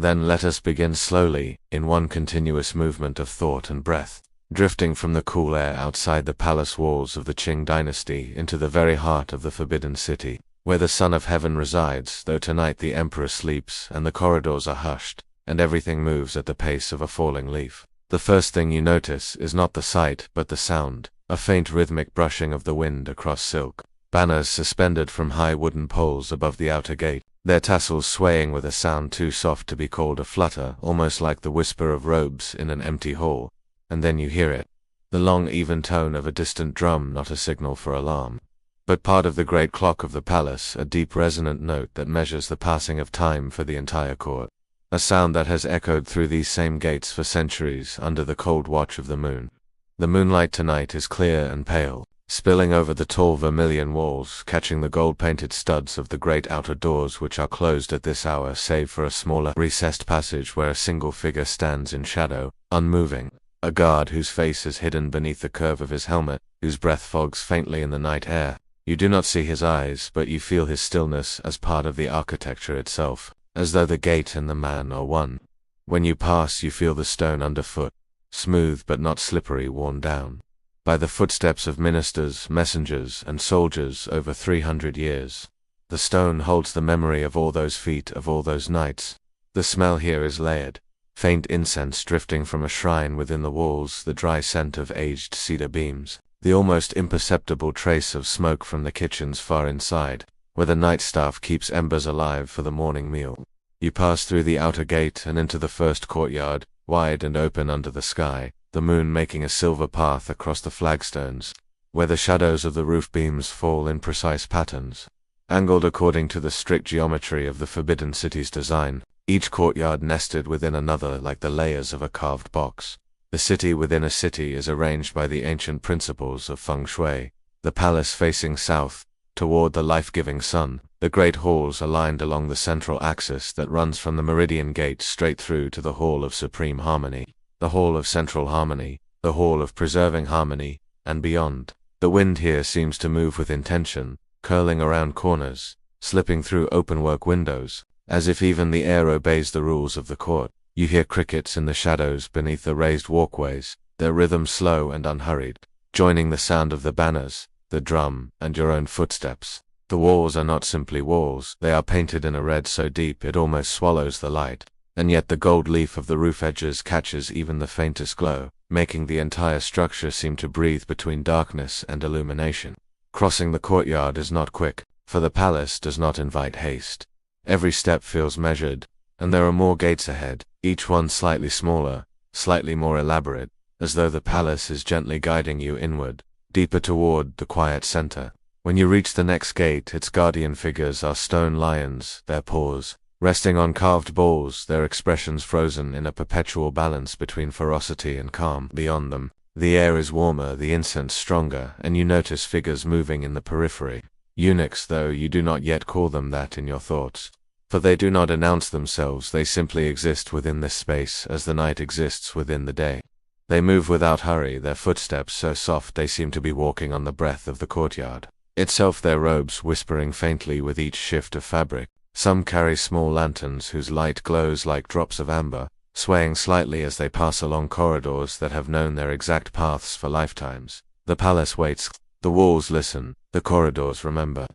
Then let us begin slowly, in one continuous movement of thought and breath, drifting from the cool air outside the palace walls of the Qing dynasty into the very heart of the Forbidden City, where the Son of Heaven resides, though tonight the Emperor sleeps and the corridors are hushed, and everything moves at the pace of a falling leaf. The first thing you notice is not the sight but the sound, a faint rhythmic brushing of the wind across silk. Banners suspended from high wooden poles above the outer gate, their tassels swaying with a sound too soft to be called a flutter, almost like the whisper of robes in an empty hall. And then you hear it. The long even tone of a distant drum, not a signal for alarm, but part of the great clock of the palace, a deep resonant note that measures the passing of time for the entire court. A sound that has echoed through these same gates for centuries under the cold watch of the moon. The moonlight tonight is clear and pale, spilling over the tall vermilion walls, catching the gold-painted studs of the great outer doors which are closed at this hour save for a smaller, recessed passage where a single figure stands in shadow, unmoving. A guard whose face is hidden beneath the curve of his helmet, whose breath fogs faintly in the night air. You do not see his eyes, but you feel his stillness as part of the architecture itself, as though the gate and the man are one. When you pass, you feel the stone underfoot, smooth but not slippery, worn down by the footsteps of ministers, messengers, and soldiers over 300 years. The stone holds the memory of all those feet, of all those nights. The smell here is layered. Faint incense drifting from a shrine within the walls, the dry scent of aged cedar beams, the almost imperceptible trace of smoke from the kitchens far inside, where the night staff keeps embers alive for the morning meal. You pass through the outer gate and into the first courtyard, wide and open under the sky, the moon making a silver path across the flagstones, where the shadows of the roof beams fall in precise patterns, angled according to the strict geometry of the Forbidden City's design, each courtyard nested within another like the layers of a carved box. The city within a city is arranged by the ancient principles of feng shui, the palace facing south, toward the life-giving sun, the great halls aligned along the central axis that runs from the Meridian Gate straight through to the Hall of Supreme Harmony, the Hall of Central Harmony, the Hall of Preserving Harmony, and beyond. The wind here seems to move with intention, curling around corners, slipping through openwork windows, as if even the air obeys the rules of the court. You hear crickets in the shadows beneath the raised walkways, their rhythm slow and unhurried, joining the sound of the banners, the drum, and your own footsteps. The walls are not simply walls, they are painted in a red so deep it almost swallows the light, and yet the gold leaf of the roof edges catches even the faintest glow, making the entire structure seem to breathe between darkness and illumination. Crossing the courtyard is not quick, for the palace does not invite haste. Every step feels measured, and there are more gates ahead, each one slightly smaller, slightly more elaborate, as though the palace is gently guiding you inward, deeper toward the quiet center. When you reach the next gate, its guardian figures are stone lions, their paws resting on carved balls, their expressions frozen in a perpetual balance between ferocity and calm. Beyond them, the air is warmer, the incense stronger, and you notice figures moving in the periphery. Eunuchs, though you do not yet call them that in your thoughts, for they do not announce themselves, they simply exist within this space as the night exists within the day. They move without hurry, their footsteps so soft they seem to be walking on the breath of the courtyard itself, their robes whispering faintly with each shift of fabric. Some carry small lanterns whose light glows like drops of amber, swaying slightly as they pass along corridors that have known their exact paths for lifetimes. The palace waits, the walls listen, the corridors remember.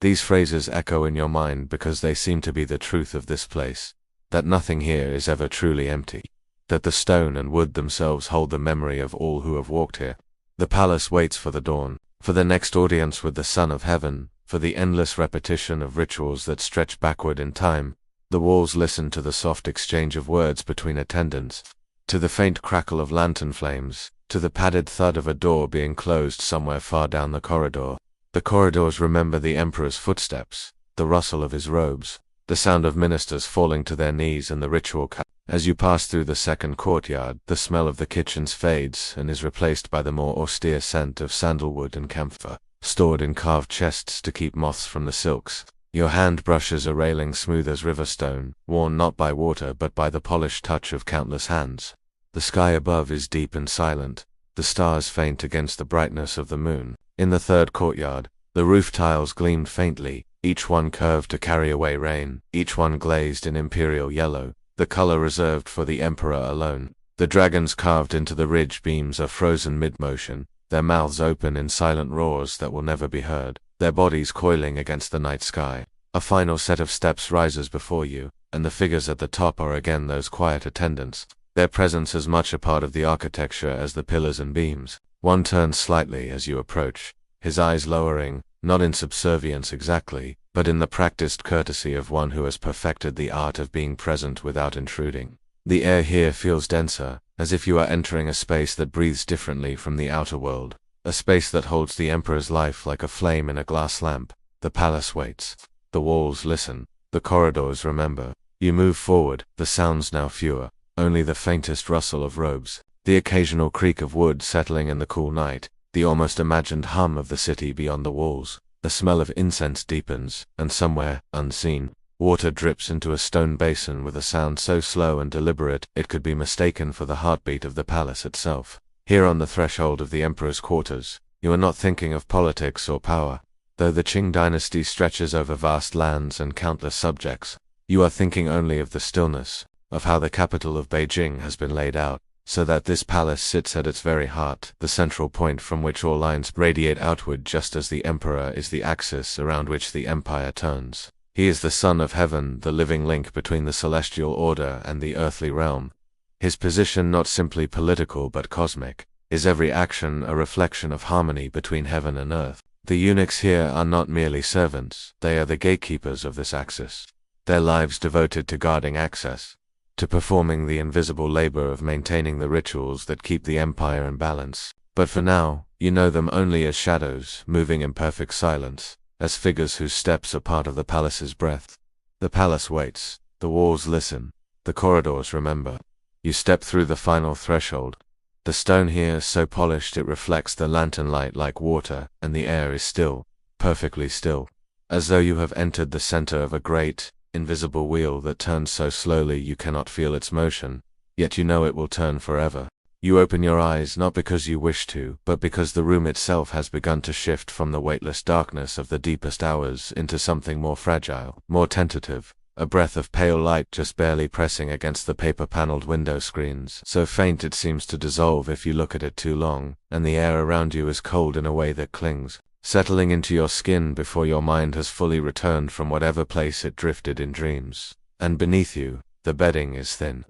These phrases echo in your mind because they seem to be the truth of this place, that nothing here is ever truly empty, that the stone and wood themselves hold the memory of all who have walked here. The palace waits for the dawn, for the next audience with the Son of Heaven, for the endless repetition of rituals that stretch backward in time. The walls listen to the soft exchange of words between attendants, to the faint crackle of lantern flames, to the padded thud of a door being closed somewhere far down the corridor. The corridors remember the Emperor's footsteps, the rustle of his robes, the sound of ministers falling to their knees and the ritual cut. As you pass through the second courtyard, the smell of the kitchens fades and is replaced by the more austere scent of sandalwood and camphor, stored in carved chests to keep moths from the silks. Your hand brushes a railing smooth as river stone, worn not by water but by the polished touch of countless hands. The sky above is deep and silent, the stars faint against the brightness of the moon. In the third courtyard, the roof tiles gleamed faintly, each one curved to carry away rain, each one glazed in imperial yellow. the color reserved for the emperor alone. The dragons carved into the ridge beams are frozen mid-motion, their mouths open in silent roars that will never be heard, their bodies coiling against the night sky. A final set of steps rises before you, and the figures at the top are again those quiet attendants, their presence as much a part of the architecture as the pillars and beams. One turns slightly as you approach, his eyes lowering, not in subservience exactly, but in the practiced courtesy of one who has perfected the art of being present without intruding. The air here feels denser, as if you are entering a space that breathes differently from the outer world, a space that holds the emperor's life like a flame in a glass lamp. The palace waits. The walls listen. The corridors remember. You move forward, the sounds now fewer, only the faintest rustle of robes, the occasional creak of wood settling in the cool night, the almost imagined hum of the city beyond the walls. The smell of incense deepens, and somewhere, unseen, water drips into a stone basin with a sound so slow and deliberate it could be mistaken for the heartbeat of the palace itself. Here on the threshold of the emperor's quarters, you are not thinking of politics or power. Though the Qing dynasty stretches over vast lands and countless subjects, you are thinking only of the stillness, of how the capital of Beijing has been laid out, so that this palace sits at its very heart, the central point from which all lines radiate outward, just as the emperor is the axis around which the empire turns. He is the son of heaven, the living link between the celestial order and the earthly realm. His position not simply political but cosmic, his every action a reflection of harmony between heaven and earth. The eunuchs here are not merely servants, they are the gatekeepers of this axis, their lives devoted to guarding access, to performing the invisible labor of maintaining the rituals that keep the empire in balance. But for now, you know them only as shadows, moving in perfect silence, as figures whose steps are part of the palace's breath. The palace waits, the walls listen, the corridors remember. You step through the final threshold. The stone here is so polished it reflects the lantern light like water, and the air is still, perfectly still, as though you have entered the center of a great, invisible wheel that turns so slowly you cannot feel its motion, yet you know it will turn forever. You open your eyes not because you wish to, but because the room itself has begun to shift from the weightless darkness of the deepest hours into something more fragile, more tentative, a breath of pale light just barely pressing against the paper-paneled window screens, so faint it seems to dissolve if you look at it too long, and the air around you is cold in a way that clings, settling into your skin before your mind has fully returned from whatever place it drifted in dreams. And beneath you, the bedding is thin.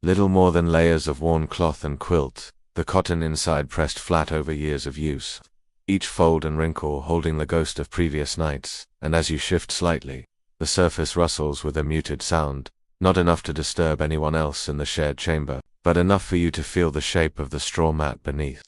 Little more than layers of worn cloth and quilt, the cotton inside pressed flat over years of use, each fold and wrinkle holding the ghost of previous nights, and as you shift slightly, the surface rustles with a muted sound, not enough to disturb anyone else in the shared chamber, but enough for you to feel the shape of the straw mat beneath.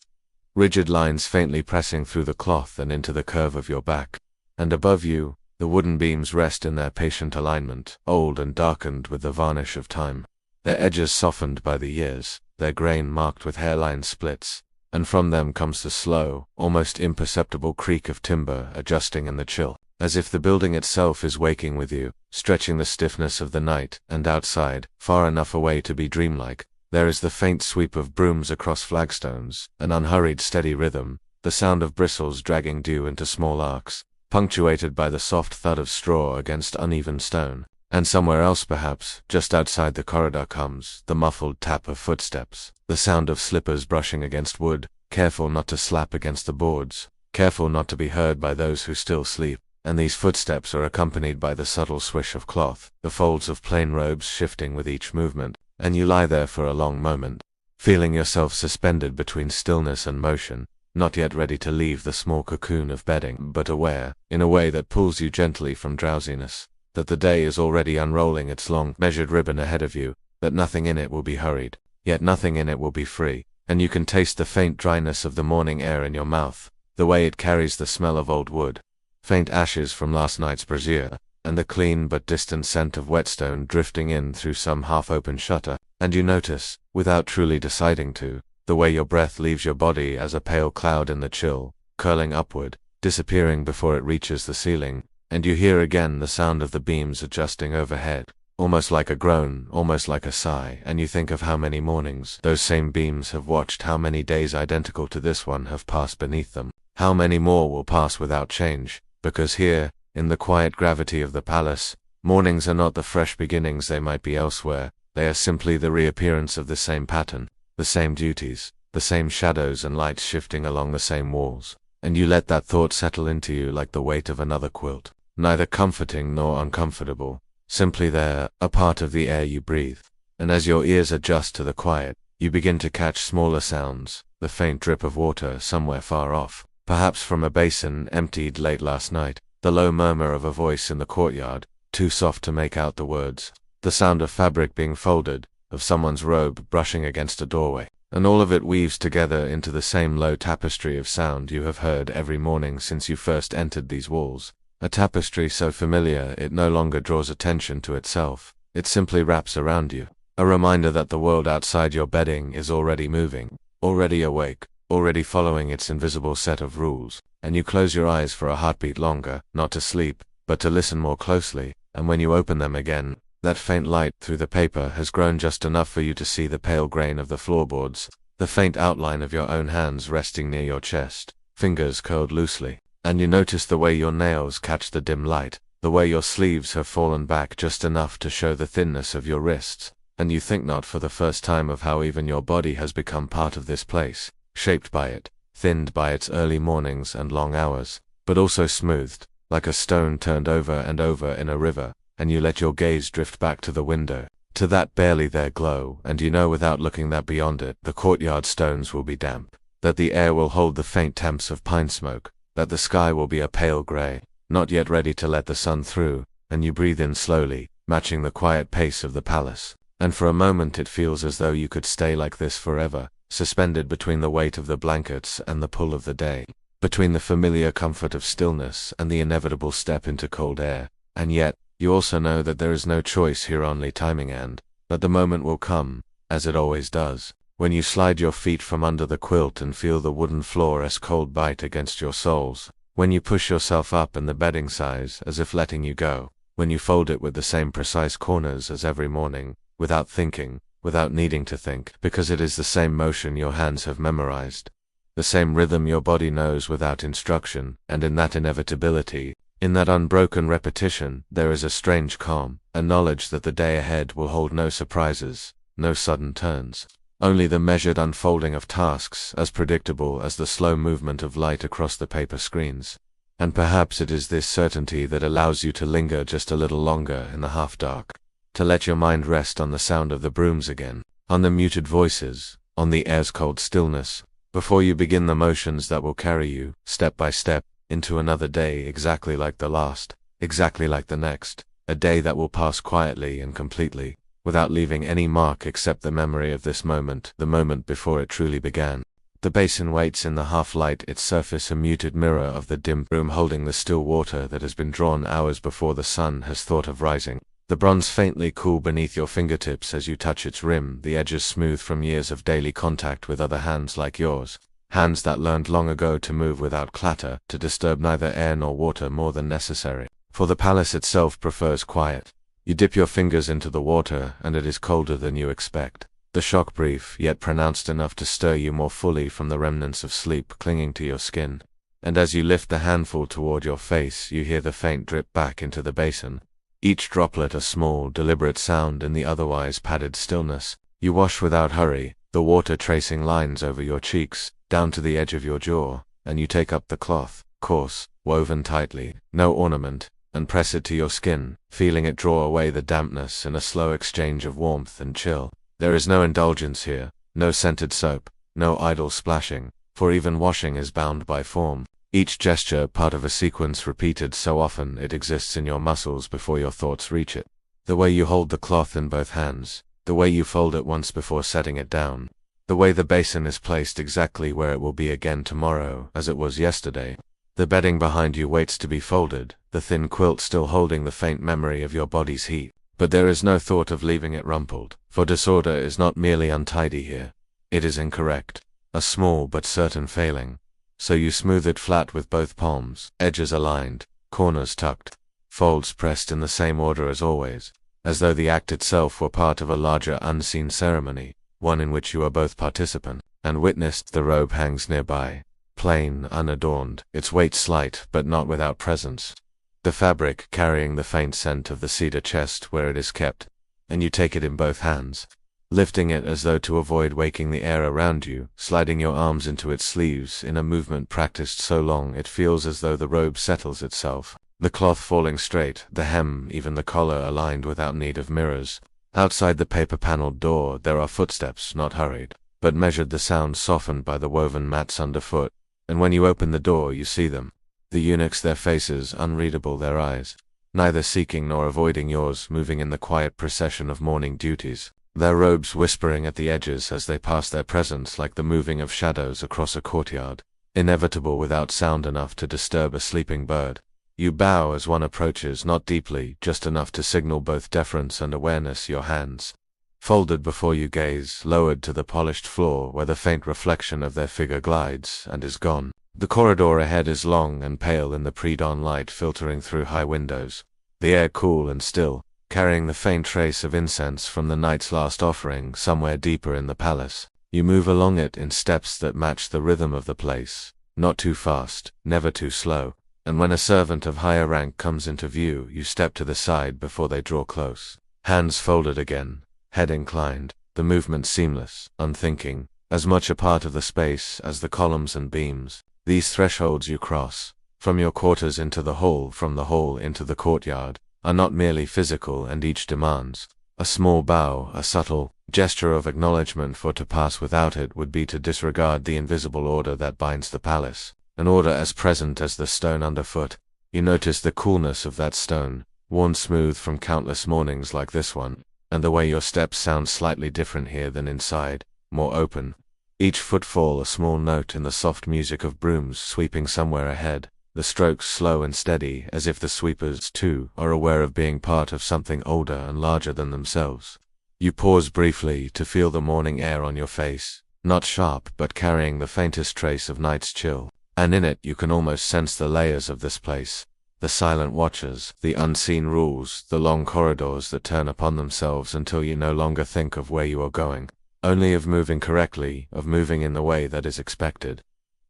Rigid lines faintly pressing through the cloth and into the curve of your back, and above you, the wooden beams rest in their patient alignment, old and darkened with the varnish of time, their edges softened by the years, their grain marked with hairline splits, and from them comes the slow, almost imperceptible creak of timber adjusting in the chill, as if the building itself is waking with you, stretching the stiffness of the night. And outside, far enough away to be dreamlike, there is the faint sweep of brooms across flagstones, an unhurried steady rhythm, the sound of bristles dragging dew into small arcs, punctuated by the soft thud of straw against uneven stone. And somewhere else perhaps, just outside the corridor comes the muffled tap of footsteps, the sound of slippers brushing against wood, careful not to slap against the boards, careful not to be heard by those who still sleep. And these footsteps are accompanied by the subtle swish of cloth, the folds of plain robes shifting with each movement, and you lie there for a long moment, feeling yourself suspended between stillness and motion, not yet ready to leave the small cocoon of bedding, but aware, in a way that pulls you gently from drowsiness, that the day is already unrolling its long, measured ribbon ahead of you, that nothing in it will be hurried, yet nothing in it will be free, and you can taste the faint dryness of the morning air in your mouth, the way it carries the smell of old wood, faint ashes from last night's brazier, and the clean but distant scent of whetstone drifting in through some half-open shutter, and you notice, without truly deciding to, the way your breath leaves your body as a pale cloud in the chill, curling upward, disappearing before it reaches the ceiling, and you hear again the sound of the beams adjusting overhead, almost like a groan, almost like a sigh, and you think of how many mornings those same beams have watched, how many days identical to this one have passed beneath them, how many more will pass without change, because here, in the quiet gravity of the palace, mornings are not the fresh beginnings they might be elsewhere, They are simply the reappearance of the same pattern, the same duties, the same shadows and lights shifting along the same walls. And you let that thought settle into you like the weight of another quilt, neither comforting nor uncomfortable, simply there, a part of the air you breathe. And as your ears adjust to the quiet, you begin to catch smaller sounds, the faint drip of water somewhere far off, perhaps from a basin emptied late last night, the low murmur of a voice in the courtyard, too soft to make out the words, the sound of fabric being folded, of someone's robe brushing against a doorway, and all of it weaves together into the same low tapestry of sound you have heard every morning since you first entered these walls, a tapestry so familiar it no longer draws attention to itself, it simply wraps around you, a reminder that the world outside your bedding is already moving, already awake, already following its invisible set of rules, and you close your eyes for a heartbeat longer, not to sleep, but to listen more closely, and when you open them again, that faint light through the paper has grown just enough for you to see the pale grain of the floorboards, the faint outline of your own hands resting near your chest, fingers curled loosely, and you notice the way your nails catch the dim light, the way your sleeves have fallen back just enough to show the thinness of your wrists, and you think not for the first time of how even your body has become part of this place, shaped by it, thinned by its early mornings and long hours, but also smoothed, like a stone turned over and over in a river, and you let your gaze drift back to the window, to that barely there glow, and you know without looking that beyond it, the courtyard stones will be damp, that the air will hold the faint temps of pine smoke, that the sky will be a pale gray, not yet ready to let the sun through, and you breathe in slowly, matching the quiet pace of the palace. And for a moment it feels as though you could stay like this forever, suspended between the weight of the blankets and the pull of the day, between the familiar comfort of stillness and the inevitable step into cold air. And yet, you also know that there is no choice here, only timing, and that the moment will come, as it always does, when you slide your feet from under the quilt and feel the wooden floor as cold bite against your soles, when you push yourself up in the bedding size as if letting you go, when you fold it with the same precise corners as every morning, without thinking, without needing to think, because it is the same motion your hands have memorized, the same rhythm your body knows without instruction, and in that inevitability, in that unbroken repetition, there is a strange calm, a knowledge that the day ahead will hold no surprises, no sudden turns, only the measured unfolding of tasks as predictable as the slow movement of light across the paper screens. And perhaps it is this certainty that allows you to linger just a little longer in the half-dark, to let your mind rest on the sound of the brooms again, on the muted voices, on the air's cold stillness, before you begin the motions that will carry you, step by step, into another day exactly like the last, exactly like the next, a day that will pass quietly and completely, without leaving any mark except the memory of this moment, the moment before it truly began. The basin waits in the half-light, its surface a muted mirror of the dim room holding the still water that has been drawn hours before the sun has thought of rising. The bronze faintly cool beneath your fingertips as you touch its rim, the edges smooth from years of daily contact with other hands like yours, hands that learned long ago to move without clatter, to disturb neither air nor water more than necessary, for the palace itself prefers quiet. You dip your fingers into the water, and it is colder than you expect. The shock brief, yet pronounced enough to stir you more fully from the remnants of sleep clinging to your skin. And as you lift the handful toward your face, you hear the faint drip back into the basin, each droplet a small, deliberate sound in the otherwise padded stillness. You wash without hurry, the water tracing lines over your cheeks, down to the edge of your jaw, and you take up the cloth, coarse, woven tightly, no ornament, and press it to your skin, feeling it draw away the dampness in a slow exchange of warmth and chill. There is no indulgence here, no scented soap, no idle splashing, for even washing is bound by form, each gesture part of a sequence repeated so often it exists in your muscles before your thoughts reach it. The way you hold the cloth in both hands, the way you fold it once before setting it down, the way the basin is placed exactly where it will be again tomorrow as it was yesterday. The bedding behind you waits to be folded, the thin quilt still holding the faint memory of your body's heat, but there is no thought of leaving it rumpled, for disorder is not merely untidy here. It is incorrect, a small but certain failing. So you smooth it flat with both palms, edges aligned, corners tucked, folds pressed in the same order as always, as though the act itself were part of a larger unseen ceremony, one in which you are both participant and witnessed. The robe hangs nearby, plain, unadorned, its weight slight but not without presence, the fabric carrying the faint scent of the cedar chest where it is kept. and you take it in both hands, lifting it as though to avoid waking the air around you, sliding your arms into its sleeves in a movement practiced so long it feels as though the robe settles itself, the cloth falling straight, the hem, even the collar aligned without need of mirrors. Outside the paper-paneled door there are footsteps, not hurried, but measured, the sound softened by the woven mats underfoot, and when you open the door you see them. The eunuchs, their faces unreadable, their eyes neither seeking nor avoiding yours, moving in the quiet procession of morning duties, their robes whispering at the edges as they pass their presence like the moving of shadows across a courtyard, inevitable without sound enough to disturb a sleeping bird. You bow as one approaches, not deeply, just enough to signal both deference and awareness, your hands folded before you gaze, lowered to the polished floor where the faint reflection of their figure glides and is gone. The corridor ahead is long and pale in the pre-dawn light filtering through high windows, the air cool and still, carrying the faint trace of incense from the night's last offering somewhere deeper in the palace. You move along it in steps that match the rhythm of the place, not too fast, never too slow, and when a servant of higher rank comes into view you step to the side before they draw close, hands folded again, head inclined, the movement seamless, unthinking, as much a part of the space as the columns and beams. These thresholds you cross, from your quarters into the hall, from the hall into the courtyard, are not merely physical, and each demands a small bow, a subtle gesture of acknowledgement, for to pass without it would be to disregard the invisible order that binds the palace, an order as present as the stone underfoot. You notice the coolness of that stone, worn smooth from countless mornings like this one, and the way your steps sound slightly different here than inside, more open. Each footfall a small note in the soft music of brooms sweeping somewhere ahead, the strokes slow and steady, as if the sweepers, too, are aware of being part of something older and larger than themselves. You pause briefly to feel the morning air on your face, not sharp but carrying the faintest trace of night's chill, and in it you can almost sense the layers of this place, the silent watchers, the unseen rules, the long corridors that turn upon themselves until you no longer think of where you are going, only of moving correctly, of moving in the way that is expected.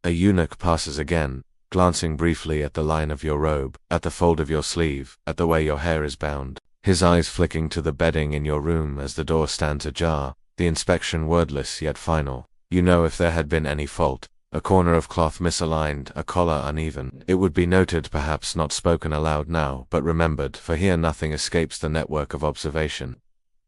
A eunuch passes again, glancing briefly at the line of your robe, at the fold of your sleeve, at the way your hair is bound, his eyes flicking to the bedding in your room as the door stands ajar, the inspection wordless yet final. You know if there had been any fault, a corner of cloth misaligned, a collar uneven, it would be noted, perhaps not spoken aloud now, but remembered, for here nothing escapes the network of observation.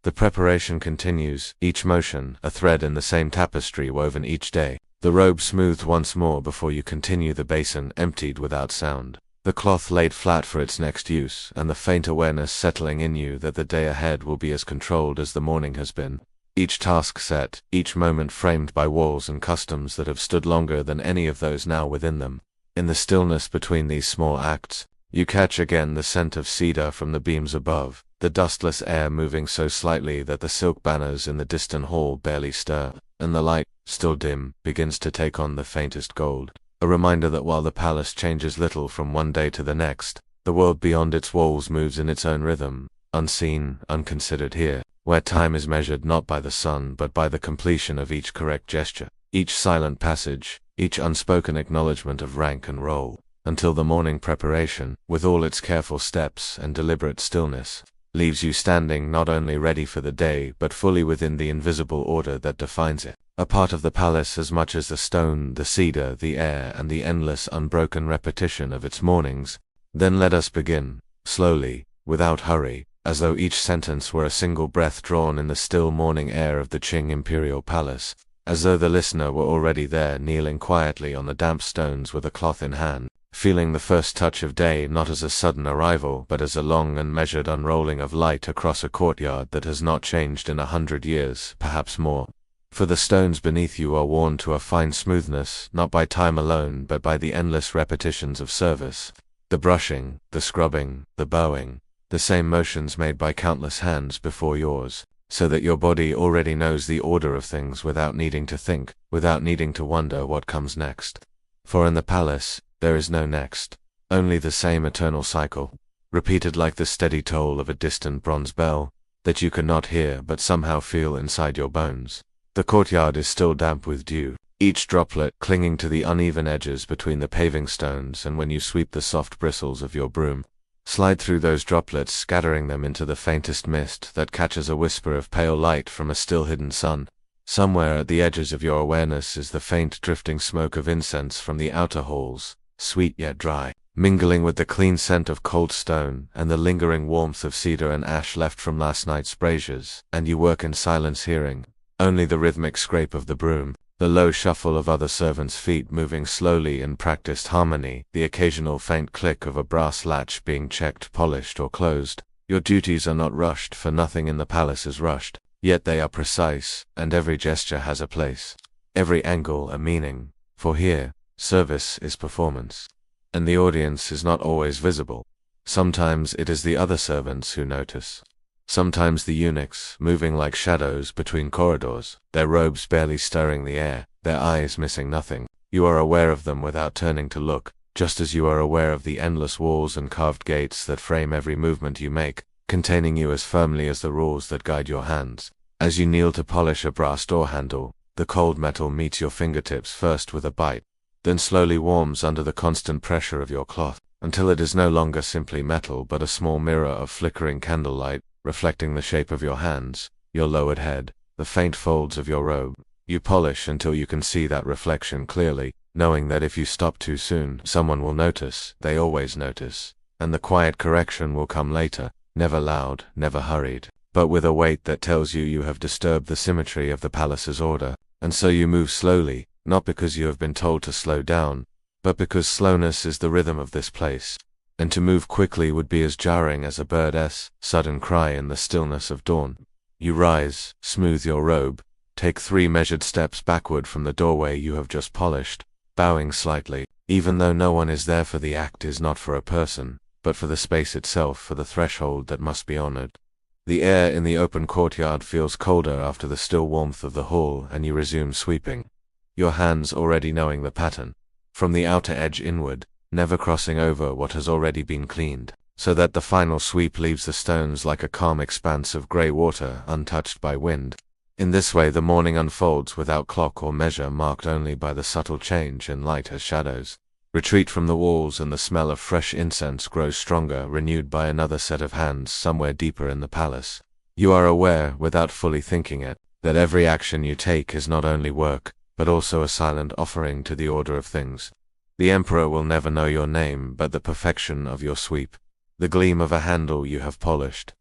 The preparation continues, each motion a thread in the same tapestry woven each day, the robe smoothed once more before you continue, the basin emptied without sound, the cloth laid flat for its next use, and the faint awareness settling in you that the day ahead will be as controlled as the morning has been. Each task set, each moment framed by walls and customs that have stood longer than any of those now within them. In the stillness between these small acts, you catch again the scent of cedar from the beams above, the dustless air moving so slightly that the silk banners in the distant hall barely stir, and the light, still dim, begins to take on the faintest gold, a reminder that while the palace changes little from one day to the next, the world beyond its walls moves in its own rhythm, unseen, unconsidered here, where time is measured not by the sun but by the completion of each correct gesture, each silent passage, each unspoken acknowledgement of rank and role, until the morning preparation, with all its careful steps and deliberate stillness, leaves you standing not only ready for the day but fully within the invisible order that defines it, a part of the palace as much as the stone, the cedar, the air, and the endless unbroken repetition of its mornings. Then let us begin, slowly, without hurry, as though each sentence were a single breath drawn in the still morning air of the Qing imperial palace, as though the listener were already there, kneeling quietly on the damp stones with a cloth in hand, feeling the first touch of day not as a sudden arrival but as a long and measured unrolling of light across a courtyard that has not changed in 100 years, perhaps more. For the stones beneath you are worn to a fine smoothness, not by time alone but by the endless repetitions of service, the brushing, the scrubbing, the bowing, the same motions made by countless hands before yours, so that your body already knows the order of things without needing to think, without needing to wonder what comes next. For in the palace, there is no next, only the same eternal cycle, repeated like the steady toll of a distant bronze bell, that you cannot hear but somehow feel inside your bones. The courtyard is still damp with dew, each droplet clinging to the uneven edges between the paving stones, and when you sweep the soft bristles of your broom, Slide through those droplets, scattering them into the faintest mist that catches a whisper of pale light from a still hidden sun. Somewhere at the edges of your awareness is the faint drifting smoke of incense from the outer halls, sweet yet dry, mingling with the clean scent of cold stone and the lingering warmth of cedar and ash left from last night's braziers, and you work in silence, hearing only the rhythmic scrape of the broom, the low shuffle of other servants' feet moving slowly in practiced harmony, the occasional faint click of a brass latch being checked, polished, or closed. Your duties are not rushed, for nothing in the palace is rushed, yet they are precise, and every gesture has a place, every angle a meaning, for here, service is performance. And the audience is not always visible. Sometimes it is the other servants who notice. Sometimes the eunuchs, moving like shadows between corridors, their robes barely stirring the air, their eyes missing nothing. You are aware of them without turning to look, just as you are aware of the endless walls and carved gates that frame every movement you make, containing you as firmly as the rules that guide your hands. As you kneel to polish a brass door handle, the cold metal meets your fingertips first with a bite, then slowly warms under the constant pressure of your cloth, until it is no longer simply metal but a small mirror of flickering candlelight, reflecting the shape of your hands, your lowered head, the faint folds of your robe. You polish until you can see that reflection clearly, knowing that if you stop too soon, someone will notice, they always notice, and the quiet correction will come later, never loud, never hurried, but with a weight that tells you you have disturbed the symmetry of the palace's order, and so you move slowly, not because you have been told to slow down, but because slowness is the rhythm of this place, and to move quickly would be as jarring as a bird's sudden cry in the stillness of dawn. You rise, smooth your robe, take 3 measured steps backward from the doorway you have just polished, bowing slightly, even though no one is there, for the act is not for a person, but for the space itself, for the threshold that must be honored. The air in the open courtyard feels colder after the still warmth of the hall, and you resume sweeping, your hands already knowing the pattern, from the outer edge inward, never crossing over what has already been cleaned, so that the final sweep leaves the stones like a calm expanse of grey water untouched by wind. In this way the morning unfolds without clock or measure, marked only by the subtle change in light as shadows retreat from the walls, and the smell of fresh incense grows stronger, renewed by another set of hands somewhere deeper in the palace. You are aware, without fully thinking it, that every action you take is not only work, but also a silent offering to the order of things. The emperor will never know your name, but the perfection of your sweep, the gleam of a handle you have polished,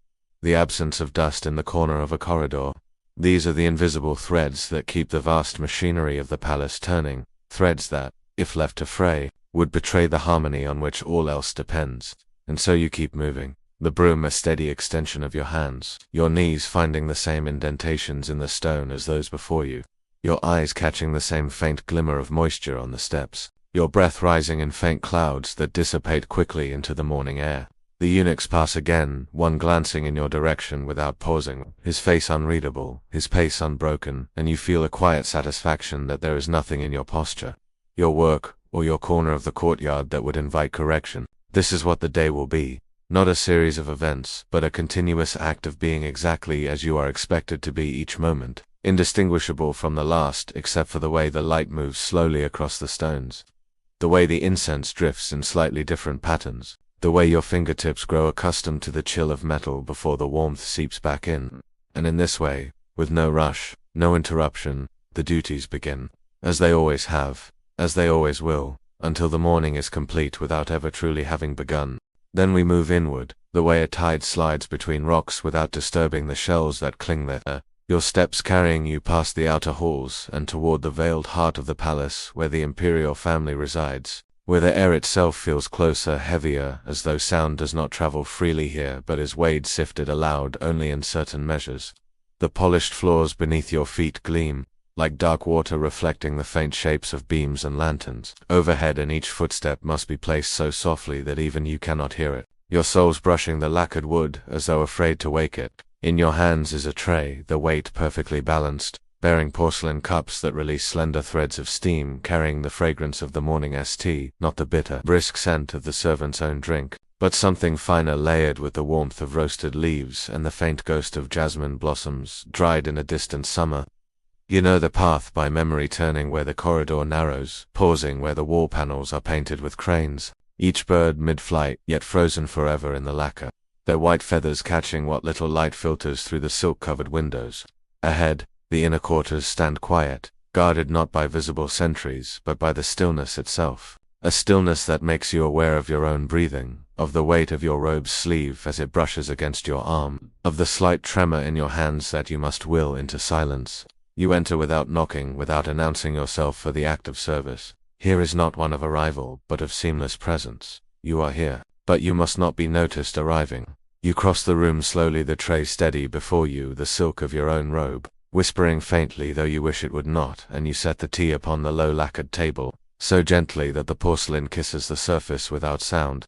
the absence of dust in the corner of a corridor. These are the invisible threads that keep the vast machinery of the palace turning, threads that, if left to fray, would betray the harmony on which all else depends. And so you keep moving, the broom a steady extension of your hands, your knees finding the same indentations in the stone as those before you, your eyes catching the same faint glimmer of moisture on the steps, your breath rising in faint clouds that dissipate quickly into the morning air. The eunuchs pass again, one glancing in your direction without pausing, his face unreadable, his pace unbroken, and you feel a quiet satisfaction that there is nothing in your posture, your work, or your corner of the courtyard that would invite correction. This is what the day will be, not a series of events, but a continuous act of being exactly as you are expected to be each moment, indistinguishable from the last except for the way the light moves slowly across the stones, the way the incense drifts in slightly different patterns, the way your fingertips grow accustomed to the chill of metal before the warmth seeps back in. And in this way, with no rush, no interruption, the duties begin, as they always have, as they always will, until the morning is complete without ever truly having begun. Then we move inward, the way a tide slides between rocks without disturbing the shells that cling there, your steps carrying you past the outer halls and toward the veiled heart of the palace where the imperial family resides, where the air itself feels closer, heavier, as though sound does not travel freely here but is weighed, sifted aloud only in certain measures. The polished floors beneath your feet gleam, like dark water reflecting the faint shapes of beams and lanterns overhead, and each footstep must be placed so softly that even you cannot hear it, your soles brushing the lacquered wood as though afraid to wake it. In your hands is a tray, the weight perfectly balanced, bearing porcelain cups that release slender threads of steam, carrying the fragrance of the morning's tea, not the bitter, brisk scent of the servant's own drink, but something finer, layered with the warmth of roasted leaves and the faint ghost of jasmine blossoms, dried in a distant summer. You know the path by memory, turning where the corridor narrows, pausing where the wall panels are painted with cranes, each bird mid-flight, yet frozen forever in the lacquer, their white feathers catching what little light filters through the silk-covered windows. Ahead, the inner quarters stand quiet, guarded not by visible sentries, but by the stillness itself. A stillness that makes you aware of your own breathing, of the weight of your robe's sleeve as it brushes against your arm, of the slight tremor in your hands that you must will into silence. You enter without knocking, without announcing yourself for the act of service. Here is not one of arrival, but of seamless presence. You are here, but you must not be noticed arriving. You cross the room slowly, the tray steady before you, the silk of your own robe, whispering faintly though you wish it would not, and you set the tea upon the low lacquered table, so gently that the porcelain kisses the surface without sound.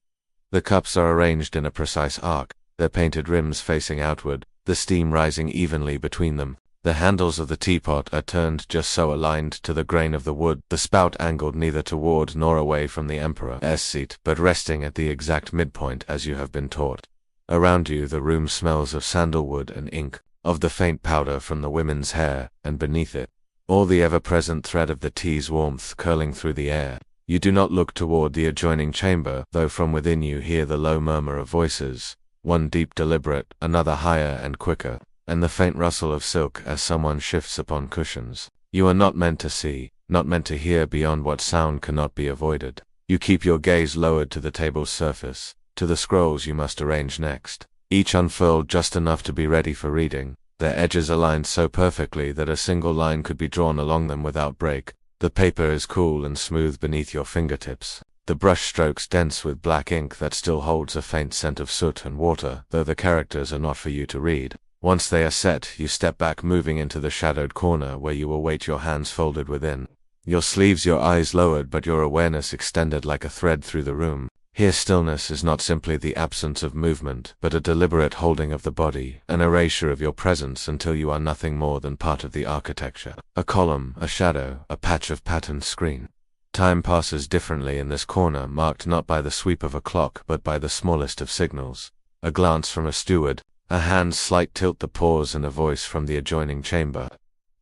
The cups are arranged in a precise arc, their painted rims facing outward, the steam rising evenly between them. The handles of the teapot are turned just so aligned to the grain of the wood, the spout angled neither toward nor away from the emperor's seat, but resting at the exact midpoint as you have been taught. Around you the room smells of sandalwood and ink, of the faint powder from the women's hair, and beneath it, all the ever-present thread of the tea's warmth curling through the air. You do not look toward the adjoining chamber, though from within you hear the low murmur of voices, one deep deliberate, another higher and quicker, and the faint rustle of silk as someone shifts upon cushions. You are not meant to see, not meant to hear beyond what sound cannot be avoided. You keep your gaze lowered to the table's surface, to the scrolls you must arrange next, each unfurled just enough to be ready for reading, their edges aligned so perfectly that a single line could be drawn along them without break. The paper is cool and smooth beneath your fingertips, the brush strokes dense with black ink that still holds a faint scent of soot and water, though the characters are not for you to read. Once they are set, you step back, moving into the shadowed corner where you will wait, your hands folded within, your sleeves, your eyes lowered, but your awareness extended like a thread through the room. Here stillness is not simply the absence of movement, but a deliberate holding of the body, an erasure of your presence until you are nothing more than part of the architecture, a column, a shadow, a patch of patterned screen. Time passes differently in this corner, marked not by the sweep of a clock but by the smallest of signals. A glance from a steward, a hand's slight tilt, the pause, and a voice from the adjoining chamber.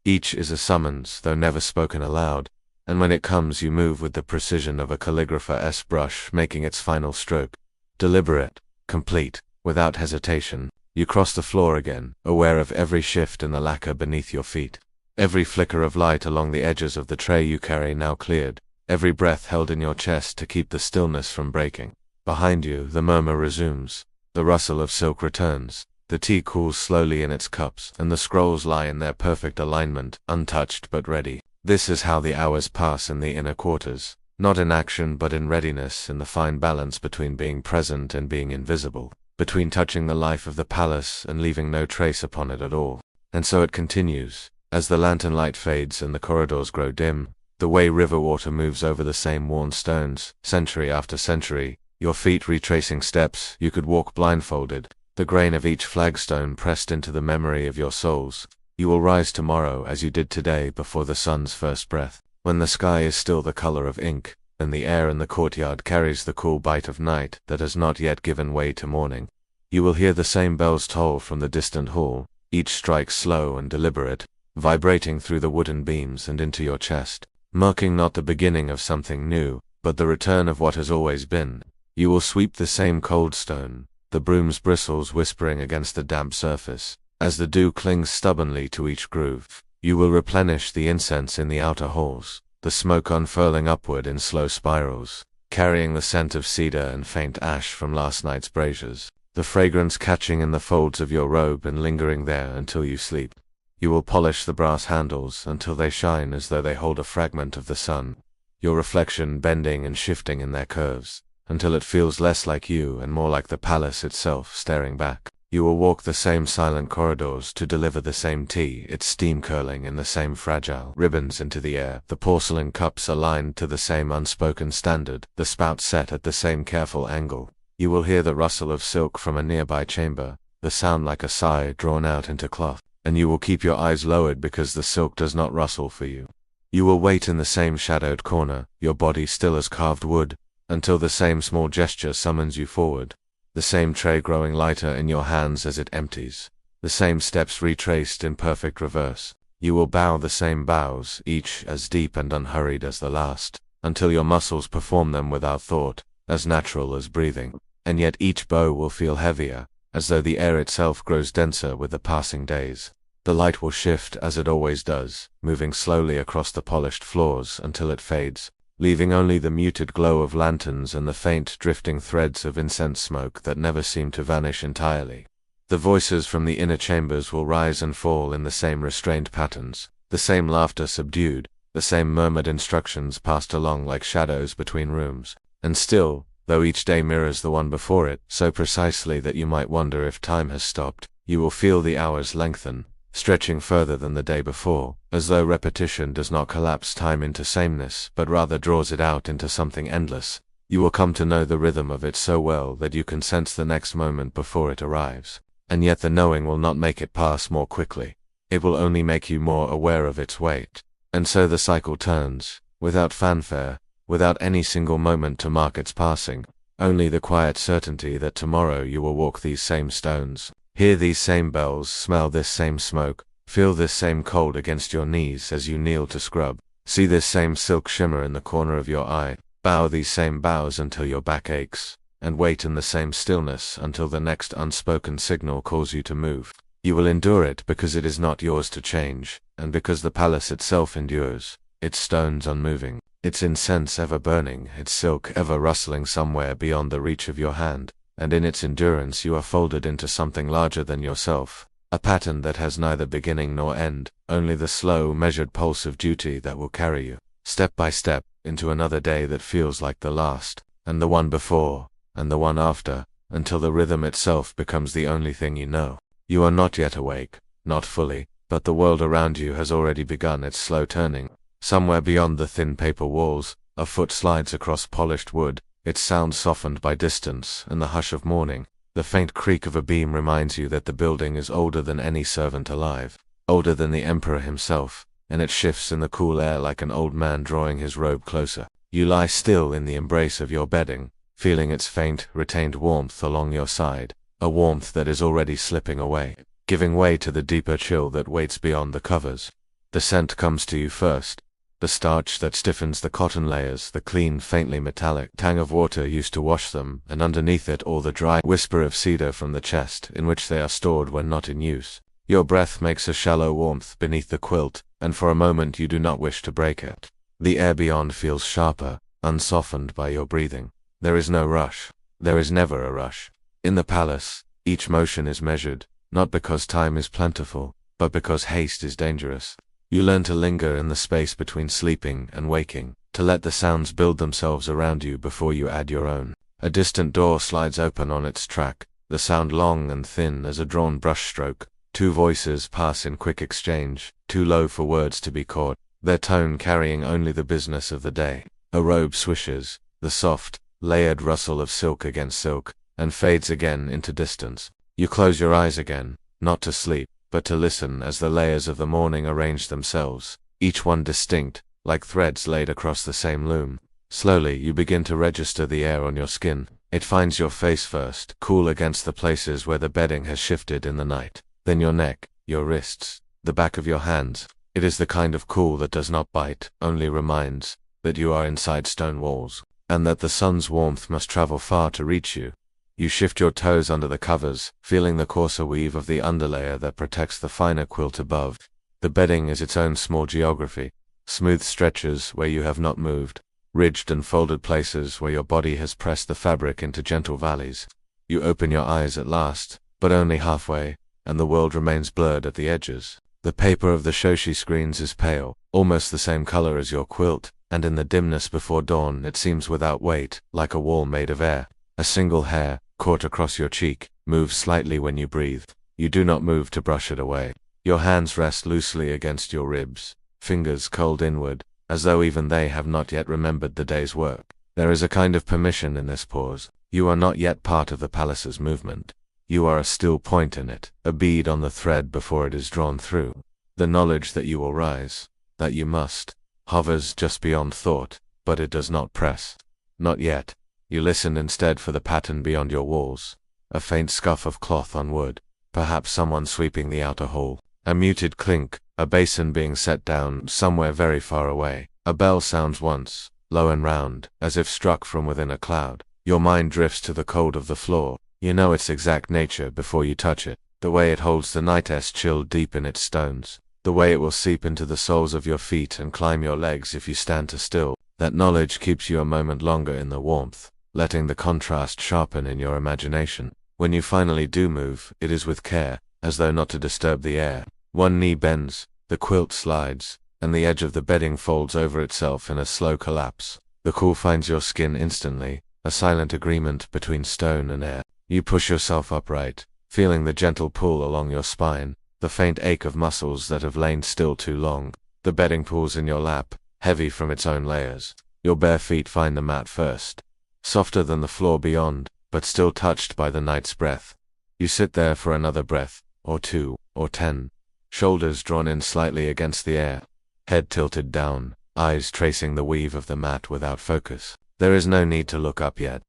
Each is a summons, though never spoken aloud, and when it comes you move with the precision of a calligrapher's brush making its final stroke. Deliberate, complete, without hesitation, you cross the floor again, aware of every shift in the lacquer beneath your feet, every flicker of light along the edges of the tray you carry now cleared, every breath held in your chest to keep the stillness from breaking. Behind you the murmur resumes, the rustle of silk returns, the tea cools slowly in its cups, and the scrolls lie in their perfect alignment, untouched but ready. This is how the hours pass in the inner quarters, not in action but in readiness, in the fine balance between being present and being invisible, between touching the life of the palace and leaving no trace upon it at all. And so it continues, as the lantern light fades and the corridors grow dim, the way river water moves over the same worn stones, century after century, your feet retracing steps you could walk blindfolded, the grain of each flagstone pressed into the memory of your souls. You will rise tomorrow as you did today before the sun's first breath, when the sky is still the color of ink, and the air in the courtyard carries the cool bite of night that has not yet given way to morning. You will hear the same bells toll from the distant hall, each strike slow and deliberate, vibrating through the wooden beams and into your chest, marking not the beginning of something new, but the return of what has always been. You will sweep the same cold stone, the broom's bristles whispering against the damp surface. As the dew clings stubbornly to each groove, you will replenish the incense in the outer halls, the smoke unfurling upward in slow spirals, carrying the scent of cedar and faint ash from last night's braziers, the fragrance catching in the folds of your robe and lingering there until you sleep. You will polish the brass handles until they shine as though they hold a fragment of the sun, your reflection bending and shifting in their curves, until it feels less like you and more like the palace itself staring back. You will walk the same silent corridors to deliver the same tea, its steam curling in the same fragile ribbons into the air, the porcelain cups aligned to the same unspoken standard, the spout set at the same careful angle. You will hear the rustle of silk from a nearby chamber, the sound like a sigh drawn out into cloth, and you will keep your eyes lowered because the silk does not rustle for you. You will wait in the same shadowed corner, your body still as carved wood, until the same small gesture summons you forward. The same tray growing lighter in your hands as it empties, the same steps retraced in perfect reverse. You will bow the same bows, each as deep and unhurried as the last, until your muscles perform them without thought, as natural as breathing. And yet each bow will feel heavier, as though the air itself grows denser with the passing days. The light will shift as it always does, moving slowly across the polished floors until it fades, leaving only the muted glow of lanterns and the faint drifting threads of incense smoke that never seem to vanish entirely. The voices from the inner chambers will rise and fall in the same restrained patterns, the same laughter subdued, the same murmured instructions passed along like shadows between rooms. And still, though each day mirrors the one before it, so precisely that you might wonder if time has stopped, you will feel the hours lengthen, stretching further than the day before, as though repetition does not collapse time into sameness, but rather draws it out into something endless. You will come to know the rhythm of it so well that you can sense the next moment before it arrives. And yet the knowing will not make it pass more quickly. It will only make you more aware of its weight. And so the cycle turns, without fanfare, without any single moment to mark its passing, only the quiet certainty that tomorrow you will walk these same stones, hear these same bells, smell this same smoke, feel this same cold against your knees as you kneel to scrub, see this same silk shimmer in the corner of your eye, bow these same bows until your back aches, and wait in the same stillness until the next unspoken signal calls you to move. You will endure it because it is not yours to change, and because the palace itself endures, its stones unmoving, its incense ever burning, its silk ever rustling somewhere beyond the reach of your hand. And in its endurance you are folded into something larger than yourself, a pattern that has neither beginning nor end, only the slow, measured pulse of duty that will carry you, step by step, into another day that feels like the last, and the one before, and the one after, until the rhythm itself becomes the only thing you know. You are not yet awake, not fully, but the world around you has already begun its slow turning. Somewhere beyond the thin paper walls, a foot slides across polished wood, its sound softened by distance and the hush of morning. The faint creak of a beam reminds you that the building is older than any servant alive, older than the emperor himself, and it shifts in the cool air like an old man drawing his robe closer. You lie still in the embrace of your bedding, feeling its faint, retained warmth along your side, a warmth that is already slipping away, giving way to the deeper chill that waits beyond the covers. The scent comes to you first, the starch that stiffens the cotton layers, the clean, faintly metallic tang of water used to wash them, and underneath it all the dry whisper of cedar from the chest in which they are stored when not in use. Your breath makes a shallow warmth beneath the quilt, and for a moment you do not wish to break it. The air beyond feels sharper, unsoftened by your breathing. There is no rush. There is never a rush. In the palace, each motion is measured, not because time is plentiful, but because haste is dangerous. You learn to linger in the space between sleeping and waking, to let the sounds build themselves around you before you add your own. A distant door slides open on its track, the sound long and thin as a drawn brushstroke. Two voices pass in quick exchange, too low for words to be caught, their tone carrying only the business of the day. A robe swishes, the soft, layered rustle of silk against silk, and fades again into distance. You close your eyes again, not to sleep, but to listen as the layers of the morning arrange themselves, each one distinct, like threads laid across the same loom. Slowly you begin to register the air on your skin. It finds your face first, cool against the places where the bedding has shifted in the night. Then your neck, your wrists, the back of your hands. It is the kind of cool that does not bite, only reminds that you are inside stone walls, and that the sun's warmth must travel far to reach you. You shift your toes under the covers, feeling the coarser weave of the underlayer that protects the finer quilt above. The bedding is its own small geography, smooth stretches where you have not moved, ridged and folded places where your body has pressed the fabric into gentle valleys. You open your eyes at last, but only halfway, and the world remains blurred at the edges. The paper of the shoshi screens is pale, almost the same color as your quilt, and in the dimness before dawn it seems without weight, like a wall made of air. A single hair, caught across your cheek, moves slightly when you breathe. You do not move to brush it away. Your hands rest loosely against your ribs, fingers cold inward, as though even they have not yet remembered the day's work. There is a kind of permission in this pause. You are not yet part of the palace's movement. You are a still point in it, a bead on the thread before it is drawn through. The knowledge that you will rise, that you must, hovers just beyond thought, but it does not press. Not yet. You listen instead for the pattern beyond your walls. A faint scuff of cloth on wood, perhaps someone sweeping the outer hall. A muted clink, a basin being set down somewhere very far away. A bell sounds once, low and round, as if struck from within a cloud. Your mind drifts to the cold of the floor. You know its exact nature before you touch it. The way it holds the night's chill deep in its stones. The way it will seep into the soles of your feet and climb your legs if you stand too still. That knowledge keeps you a moment longer in the warmth, letting the contrast sharpen in your imagination. When you finally do move, it is with care, as though not to disturb the air. One knee bends, the quilt slides, and the edge of the bedding folds over itself in a slow collapse. The cool finds your skin instantly, a silent agreement between stone and air. You push yourself upright, feeling the gentle pull along your spine, the faint ache of muscles that have lain still too long. The bedding pulls in your lap, heavy from its own layers. Your bare feet find the mat first. Softer than the floor beyond, but still touched by the night's breath. You sit there for another breath, or 2, or 10. Shoulders drawn in slightly against the air. Head tilted down, eyes tracing the weave of the mat without focus. There is no need to look up yet.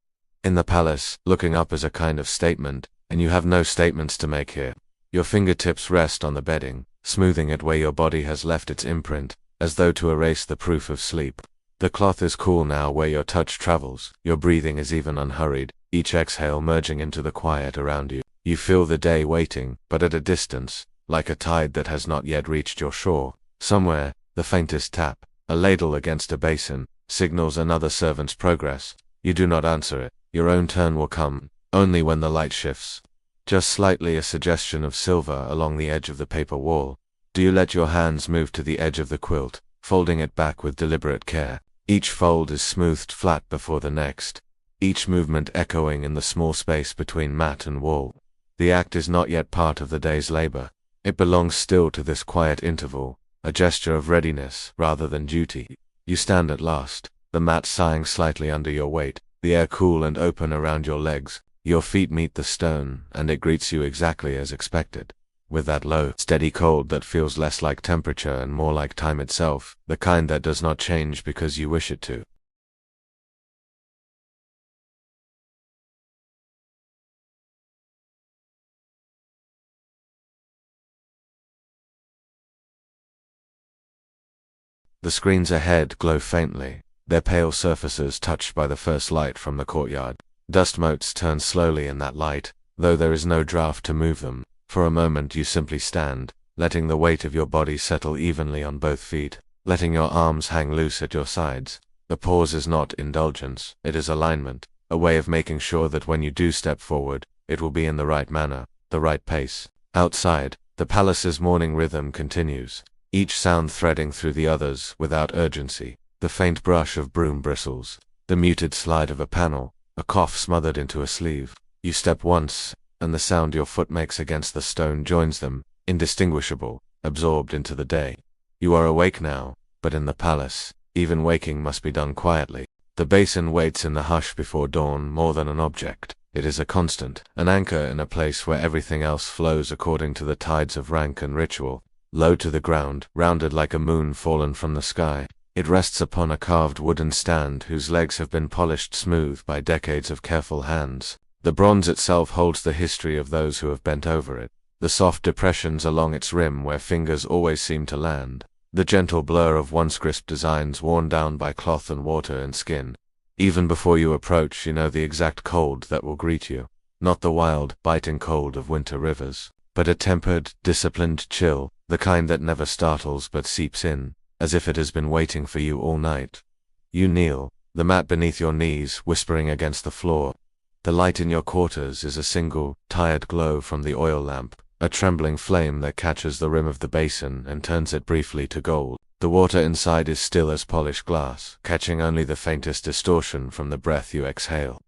In the palace, looking up is a kind of statement, and you have no statements to make here. Your fingertips rest on the bedding, smoothing it where your body has left its imprint, as though to erase the proof of sleep. The cloth is cool now where your touch travels. Your breathing is even unhurried, each exhale merging into the quiet around you. You feel the day waiting, but at a distance, like a tide that has not yet reached your shore. Somewhere, the faintest tap, a ladle against a basin, signals another servant's progress. You do not answer it. Your own turn will come, only when the light shifts. Just slightly a suggestion of silver along the edge of the paper wall. Do you let your hands move to the edge of the quilt, folding it back with deliberate care? Each fold is smoothed flat before the next, each movement echoing in the small space between mat and wall. The act is not yet part of the day's labor. It belongs still to this quiet interval, a gesture of readiness rather than duty. You stand at last, the mat sighing slightly under your weight, the air cool and open around your legs. Your feet meet the stone, and it greets you exactly as expected. With that low, steady cold that feels less like temperature and more like time itself, the kind that does not change because you wish it to. The screens ahead glow faintly, their pale surfaces touched by the first light from the courtyard. Dust motes turn slowly in that light, though there is no draft to move them. For a moment you simply stand, letting the weight of your body settle evenly on both feet, letting your arms hang loose at your sides. The pause is not indulgence, it is alignment, a way of making sure that when you do step forward, it will be in the right manner, the right pace. Outside, the palace's morning rhythm continues, each sound threading through the others without urgency. The faint brush of broom bristles, the muted slide of a panel, a cough smothered into a sleeve. You step once, and the sound your foot makes against the stone joins them, indistinguishable, absorbed into the day. You are awake now, but in the palace, even waking must be done quietly. The basin waits in the hush before dawn more than an object. It is a constant, an anchor in a place where everything else flows according to the tides of rank and ritual. Low to the ground, rounded like a moon fallen from the sky, it rests upon a carved wooden stand whose legs have been polished smooth by decades of careful hands. The bronze itself holds the history of those who have bent over it, the soft depressions along its rim where fingers always seem to land, the gentle blur of once crisp designs worn down by cloth and water and skin. Even before you approach, you know the exact cold that will greet you. Not the wild, biting cold of winter rivers, but a tempered, disciplined chill, the kind that never startles but seeps in, as if it has been waiting for you all night. You kneel, the mat beneath your knees whispering against the floor. The light in your quarters is a single, tired glow from the oil lamp, a trembling flame that catches the rim of the basin and turns it briefly to gold. The water inside is still as polished glass, catching only the faintest distortion from the breath you exhale.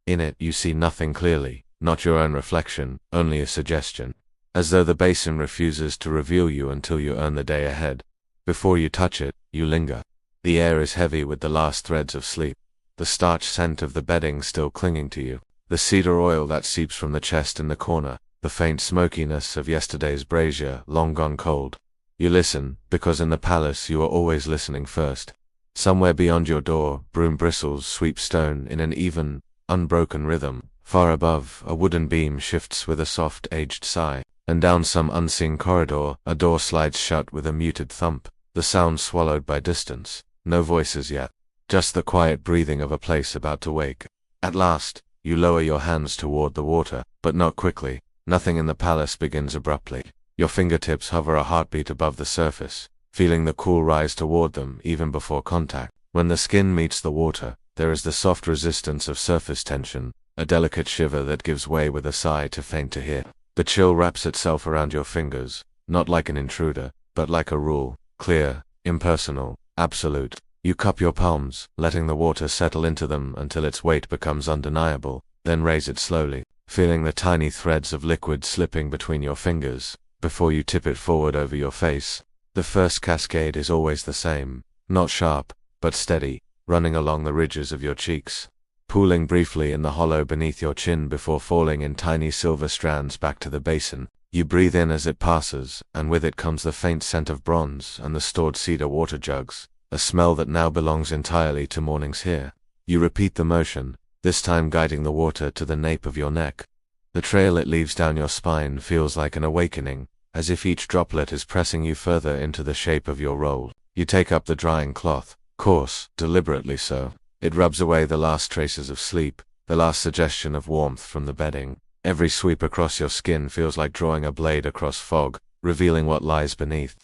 In it you see nothing clearly, not your own reflection, only a suggestion. As though the basin refuses to reveal you until you earn the day ahead. Before you touch it, you linger. The air is heavy with the last threads of sleep, the starch scent of the bedding still clinging to you, the cedar oil that seeps from the chest in the corner, the faint smokiness of yesterday's brazier long gone cold. You listen, because in the palace you are always listening first. Somewhere beyond your door, broom bristles sweep stone in an even, unbroken rhythm. Far above, a wooden beam shifts with a soft, aged sigh, and down some unseen corridor, a door slides shut with a muted thump, the sound swallowed by distance. No voices yet, just the quiet breathing of a place about to wake. At last, you lower your hands toward the water, but not quickly. Nothing in the palace begins abruptly. Your fingertips hover a heartbeat above the surface, feeling the cool rise toward them even before contact. When the skin meets the water, there is the soft resistance of surface tension, a delicate shiver that gives way with a sigh too faint to hear. The chill wraps itself around your fingers, not like an intruder, but like a rule, clear, impersonal, absolute. You cup your palms, letting the water settle into them until its weight becomes undeniable, then raise it slowly, feeling the tiny threads of liquid slipping between your fingers, before you tip it forward over your face. The first cascade is always the same, not sharp, but steady, running along the ridges of your cheeks, pooling briefly in the hollow beneath your chin before falling in tiny silver strands back to the basin. You breathe in as it passes, and with it comes the faint scent of bronze and the stored cedar water jugs, a smell that now belongs entirely to mornings here. You repeat the motion, this time guiding the water to the nape of your neck. The trail it leaves down your spine feels like an awakening, as if each droplet is pressing you further into the shape of your roll. You take up the drying cloth, coarse, deliberately so. It rubs away the last traces of sleep, the last suggestion of warmth from the bedding. Every sweep across your skin feels like drawing a blade across fog, revealing what lies beneath.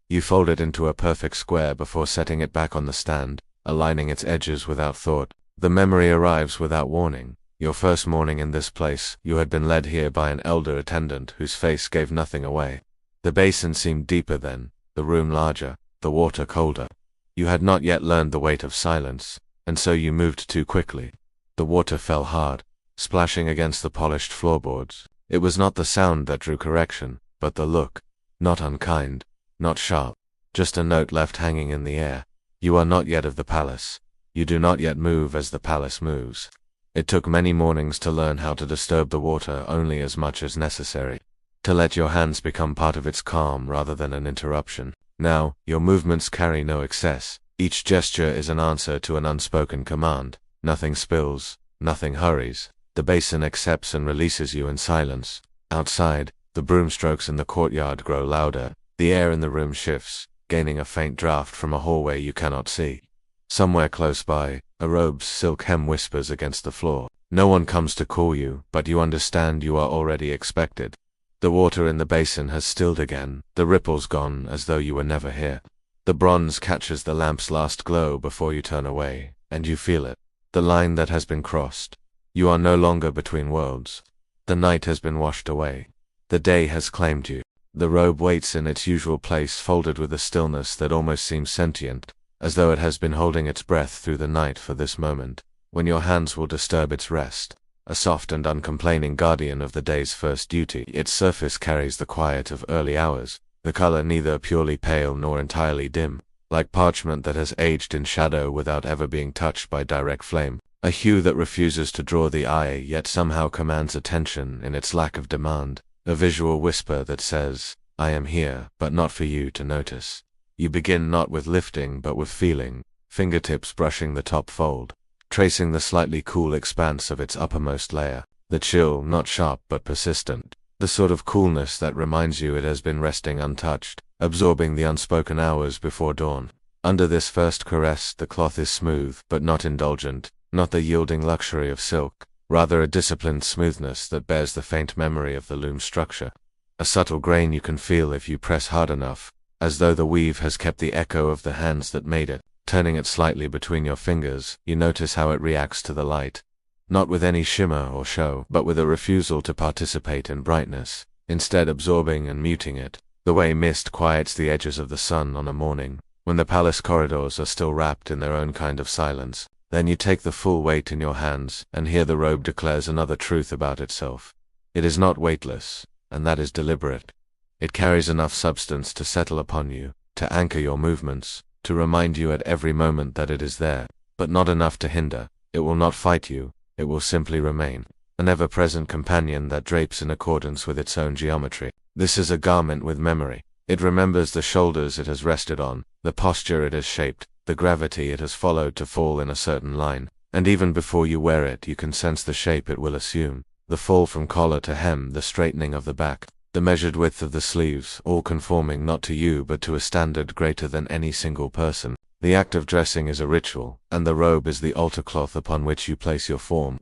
You fold it into a perfect square before setting it back on the stand, aligning its edges without thought. The memory arrives without warning. Your first morning in this place, you had been led here by an elder attendant whose face gave nothing away. The basin seemed deeper then, the room larger, the water colder. You had not yet learned the weight of silence, and so you moved too quickly. The water fell hard, splashing against the polished floorboards. It was not the sound that drew correction, but the look. Not unkind, not sharp, just a note left hanging in the air. You are not yet of the palace. You do not yet move as the palace moves. It took many mornings to learn how to disturb the water only as much as necessary, to let your hands become part of its calm rather than an interruption. Now, your movements carry no excess. Each gesture is an answer to an unspoken command. Nothing spills, nothing hurries. The basin accepts and releases you in silence. Outside, the broomstrokes in the courtyard grow louder. The air in the room shifts, gaining a faint draft from a hallway you cannot see. Somewhere close by, a robe's silk hem whispers against the floor. No one comes to call you, but you understand you are already expected. The water in the basin has stilled again, the ripples gone as though you were never here. The bronze catches the lamp's last glow before you turn away, and you feel it. The line that has been crossed. You are no longer between worlds. The night has been washed away. The day has claimed you. The robe waits in its usual place, folded with a stillness that almost seems sentient, as though it has been holding its breath through the night for this moment, when your hands will disturb its rest. A soft and uncomplaining guardian of the day's first duty, its surface carries the quiet of early hours, the color neither purely pale nor entirely dim, like parchment that has aged in shadow without ever being touched by direct flame, a hue that refuses to draw the eye yet somehow commands attention in its lack of demand, a visual whisper that says, "I am here, but not for you to notice." You begin not with lifting but with feeling, fingertips brushing the top fold, tracing the slightly cool expanse of its uppermost layer, the chill not sharp but persistent, the sort of coolness that reminds you it has been resting untouched, absorbing the unspoken hours before dawn. Under this first caress the cloth is smooth but not indulgent, not the yielding luxury of silk, rather a disciplined smoothness that bears the faint memory of the loom's structure. A subtle grain you can feel if you press hard enough, as though the weave has kept the echo of the hands that made it. Turning it slightly between your fingers, you notice how it reacts to the light. Not with any shimmer or show, but with a refusal to participate in brightness, instead absorbing and muting it, the way mist quiets the edges of the sun on a morning, when the palace corridors are still wrapped in their own kind of silence. Then you take the full weight in your hands, and here the robe declares another truth about itself. It is not weightless, and that is deliberate. It carries enough substance to settle upon you, to anchor your movements, to remind you at every moment that it is there, but not enough to hinder. It will not fight you, it will simply remain, an ever-present companion that drapes in accordance with its own geometry. This is a garment with memory. It remembers the shoulders it has rested on, the posture it has shaped, the gravity it has followed to fall in a certain line, and even before you wear it you can sense the shape it will assume, the fall from collar to hem, the straightening of the back, the measured width of the sleeves, all conforming not to you but to a standard greater than any single person. The act of dressing is a ritual, and the robe is the altar cloth upon which you place your form.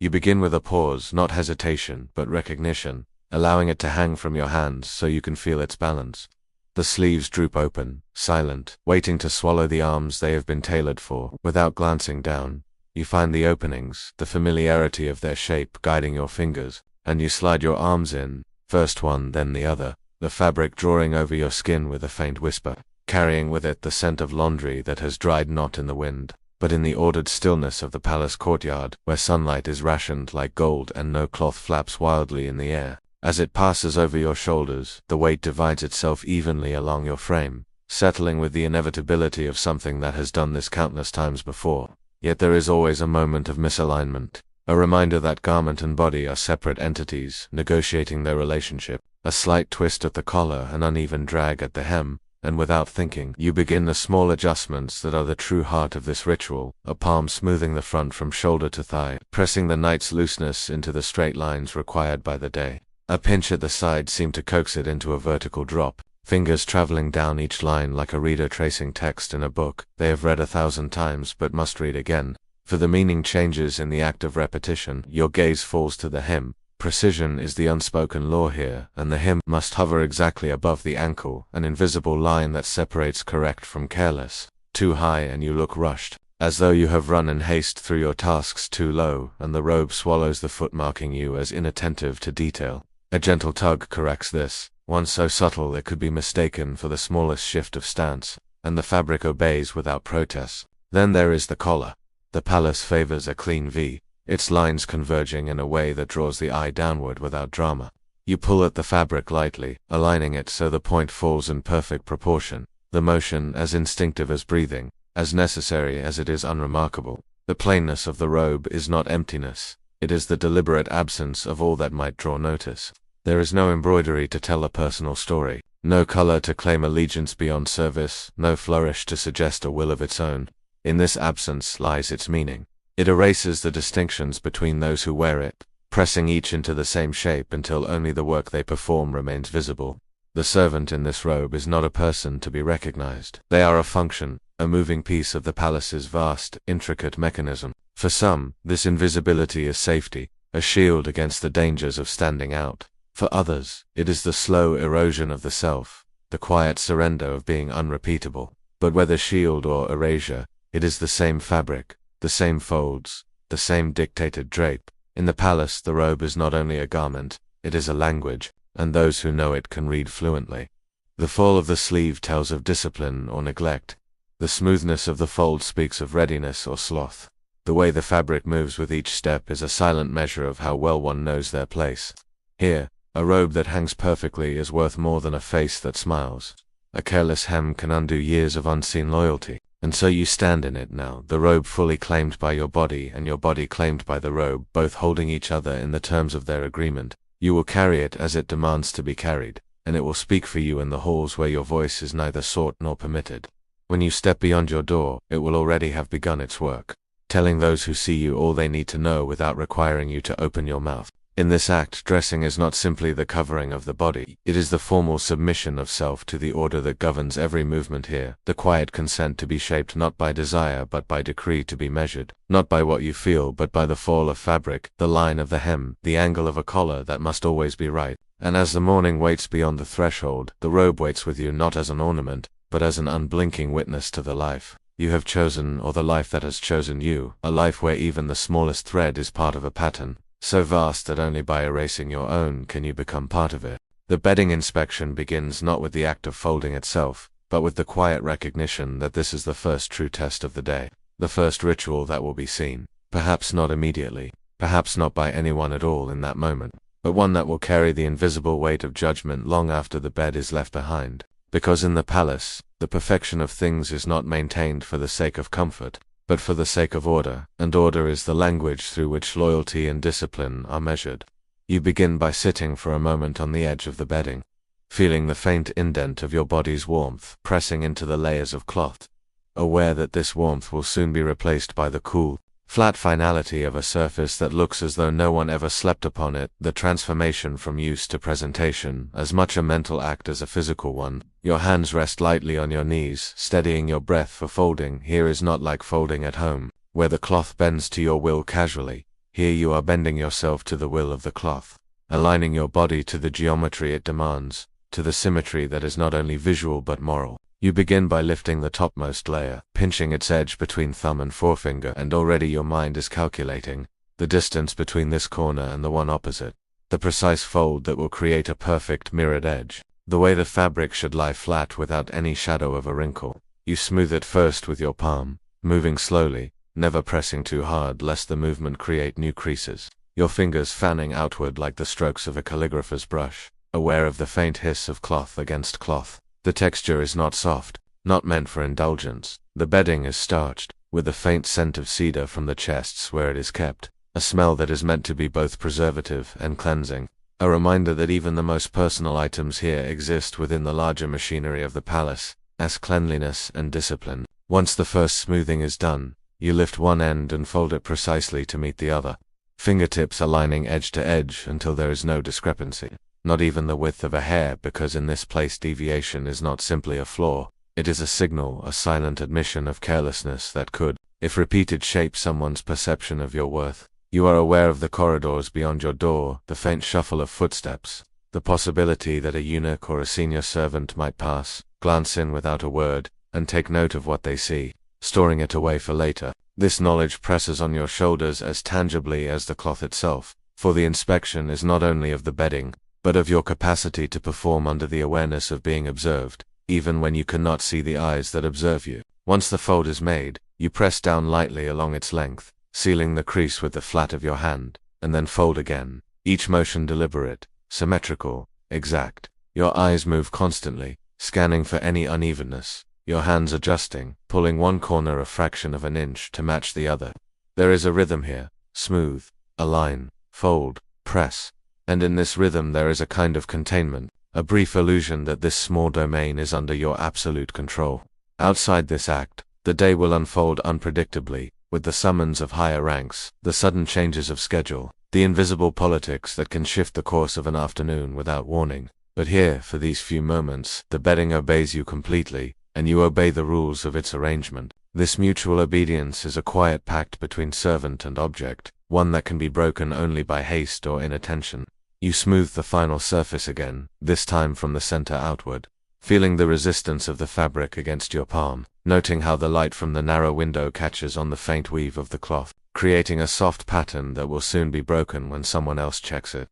You begin with a pause, not hesitation, but recognition, allowing it to hang from your hands so you can feel its balance. The sleeves droop open, silent, waiting to swallow the arms they have been tailored for. Without glancing down, you find the openings, the familiarity of their shape guiding your fingers, and you slide your arms in, first one then the other, the fabric drawing over your skin with a faint whisper, carrying with it the scent of laundry that has dried not in the wind, but in the ordered stillness of the palace courtyard, where sunlight is rationed like gold and no cloth flaps wildly in the air. As it passes over your shoulders, the weight divides itself evenly along your frame, settling with the inevitability of something that has done this countless times before. Yet there is always a moment of misalignment, a reminder that garment and body are separate entities, negotiating their relationship, a slight twist at the collar, an uneven drag at the hem, and without thinking, you begin the small adjustments that are the true heart of this ritual, a palm smoothing the front from shoulder to thigh, pressing the night's looseness into the straight lines required by the day. A pinch at the side seemed to coax it into a vertical drop, fingers traveling down each line like a reader tracing text in a book they have read 1,000 times but must read again. For the meaning changes in the act of repetition, your gaze falls to the hem. Precision is the unspoken law here, and the hem must hover exactly above the ankle, an invisible line that separates correct from careless. Too high and you look rushed, as though you have run in haste through your tasks. Too low, and the robe swallows the foot, marking you as inattentive to detail. A gentle tug corrects this, one so subtle it could be mistaken for the smallest shift of stance, and the fabric obeys without protest. Then there is the collar. The palace favors a clean V, its lines converging in a way that draws the eye downward without drama. You pull at the fabric lightly, aligning it so the point falls in perfect proportion, the motion as instinctive as breathing, as necessary as it is unremarkable. The plainness of the robe is not emptiness, it is the deliberate absence of all that might draw notice. There is no embroidery to tell a personal story, no color to claim allegiance beyond service, no flourish to suggest a will of its own. In this absence lies its meaning. It erases the distinctions between those who wear it, pressing each into the same shape until only the work they perform remains visible. The servant in this robe is not a person to be recognized. They are a function, a moving piece of the palace's vast, intricate mechanism. For some, this invisibility is safety, a shield against the dangers of standing out. For others, it is the slow erosion of the self, the quiet surrender of being unrepeatable. But whether shield or erasure, it is the same fabric, the same folds, the same dictated drape. In the palace, the robe is not only a garment, it is a language, and those who know it can read fluently. The fall of the sleeve tells of discipline or neglect. The smoothness of the fold speaks of readiness or sloth. The way the fabric moves with each step is a silent measure of how well one knows their place. Here, a robe that hangs perfectly is worth more than a face that smiles. A careless hem can undo years of unseen loyalty. And so you stand in it now, the robe fully claimed by your body and your body claimed by the robe, both holding each other in the terms of their agreement. You will carry it as it demands to be carried, and it will speak for you in the halls where your voice is neither sought nor permitted. When you step beyond your door, it will already have begun its work, telling those who see you all they need to know without requiring you to open your mouth. In this act, dressing is not simply the covering of the body, it is the formal submission of self to the order that governs every movement here, the quiet consent to be shaped not by desire but by decree, to be measured, not by what you feel but by the fall of fabric, the line of the hem, the angle of a collar that must always be right. And as the morning waits beyond the threshold, the robe waits with you not as an ornament, but as an unblinking witness to the life you have chosen, or the life that has chosen you, a life where even the smallest thread is part of a pattern, so vast that only by erasing your own can you become part of it. The bedding inspection begins not with the act of folding itself, but with the quiet recognition that this is the first true test of the day, the first ritual that will be seen, perhaps not immediately, perhaps not by anyone at all in that moment, but one that will carry the invisible weight of judgment long after the bed is left behind. Because in the palace, the perfection of things is not maintained for the sake of comfort, but for the sake of order, and order is the language through which loyalty and discipline are measured. You begin by sitting for a moment on the edge of the bedding, feeling the faint indent of your body's warmth pressing into the layers of cloth, aware that this warmth will soon be replaced by the cool, flat finality of a surface that looks as though no one ever slept upon it. The transformation from use to presentation, as much a mental act as a physical one. Your hands rest lightly on your knees, steadying your breath for folding. Here is not like folding at home, where the cloth bends to your will casually. Here you are bending yourself to the will of the cloth, aligning your body to the geometry it demands, to the symmetry that is not only visual but moral. You begin by lifting the topmost layer, pinching its edge between thumb and forefinger, and already your mind is calculating the distance between this corner and the one opposite, the precise fold that will create a perfect mirrored edge, the way the fabric should lie flat without any shadow of a wrinkle. You smooth it first with your palm, moving slowly, never pressing too hard lest the movement create new creases, your fingers fanning outward like the strokes of a calligrapher's brush, aware of the faint hiss of cloth against cloth. The texture is not soft, not meant for indulgence. The bedding is starched, with a faint scent of cedar from the chests where it is kept, a smell that is meant to be both preservative and cleansing, a reminder that even the most personal items here exist within the larger machinery of the palace, as cleanliness and discipline. Once the first smoothing is done, you lift one end and fold it precisely to meet the other, fingertips aligning edge to edge until there is no discrepancy, not even the width of a hair, because in this place deviation is not simply a flaw, it is a signal, a silent admission of carelessness that could, if repeated, shape someone's perception of your worth. You are aware of the corridors beyond your door, the faint shuffle of footsteps, the possibility that a eunuch or a senior servant might pass, glance in without a word, and take note of what they see, storing it away for later. This knowledge presses on your shoulders as tangibly as the cloth itself, for the inspection is not only of the bedding, but of your capacity to perform under the awareness of being observed, even when you cannot see the eyes that observe you. Once the fold is made, you press down lightly along its length, sealing the crease with the flat of your hand, and then fold again, each motion deliberate, symmetrical, exact. Your eyes move constantly, scanning for any unevenness, your hands adjusting, pulling one corner a fraction of an inch to match the other. There is a rhythm here: smooth, align, fold, press, and in this rhythm there is a kind of containment, a brief illusion that this small domain is under your absolute control. Outside this act, the day will unfold unpredictably, with the summons of higher ranks, the sudden changes of schedule, the invisible politics that can shift the course of an afternoon without warning. But here, for these few moments, the bedding obeys you completely, and you obey the rules of its arrangement. This mutual obedience is a quiet pact between servant and object, one that can be broken only by haste or inattention. You smooth the final surface again, this time from the center outward, feeling the resistance of the fabric against your palm, noting how the light from the narrow window catches on the faint weave of the cloth, creating a soft pattern that will soon be broken when someone else checks it.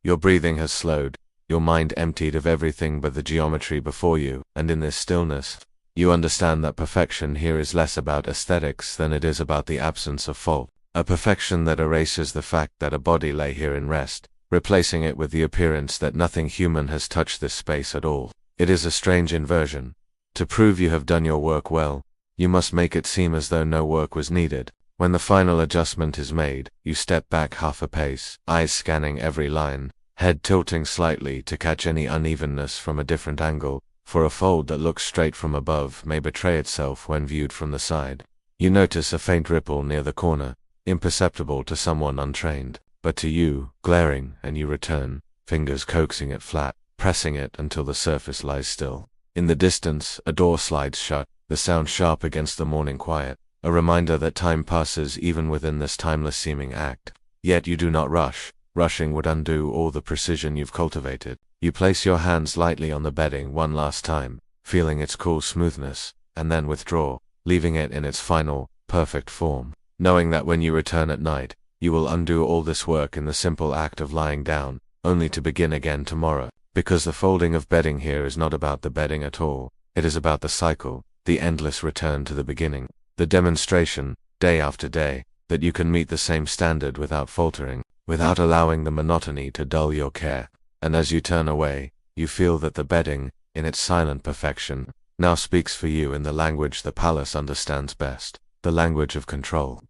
Your breathing has slowed, your mind emptied of everything but the geometry before you, and in this stillness, you understand that perfection here is less about aesthetics than it is about the absence of fault, a perfection that erases the fact that a body lay here in rest, replacing it with the appearance that nothing human has touched this space at all. It is a strange inversion. To prove you have done your work well, you must make it seem as though no work was needed. When the final adjustment is made, you step back half a pace, eyes scanning every line, head tilting slightly to catch any unevenness from a different angle, for a fold that looks straight from above may betray itself when viewed from the side. You notice a faint ripple near the corner, imperceptible to someone untrained, but to you, glaring, and you return, fingers coaxing it flat, pressing it until the surface lies still. In the distance, a door slides shut, the sound sharp against the morning quiet, a reminder that time passes even within this timeless-seeming act. Yet you do not rush. Rushing would undo all the precision you've cultivated. You place your hands lightly on the bedding one last time, feeling its cool smoothness, and then withdraw, leaving it in its final, perfect form, knowing that when you return at night, you will undo all this work in the simple act of lying down, only to begin again tomorrow. Because the folding of bedding here is not about the bedding at all, it is about the cycle, the endless return to the beginning, the demonstration, day after day, that you can meet the same standard without faltering, without allowing the monotony to dull your care. And as you turn away, you feel that the bedding, in its silent perfection, now speaks for you in the language the palace understands best, the language of control,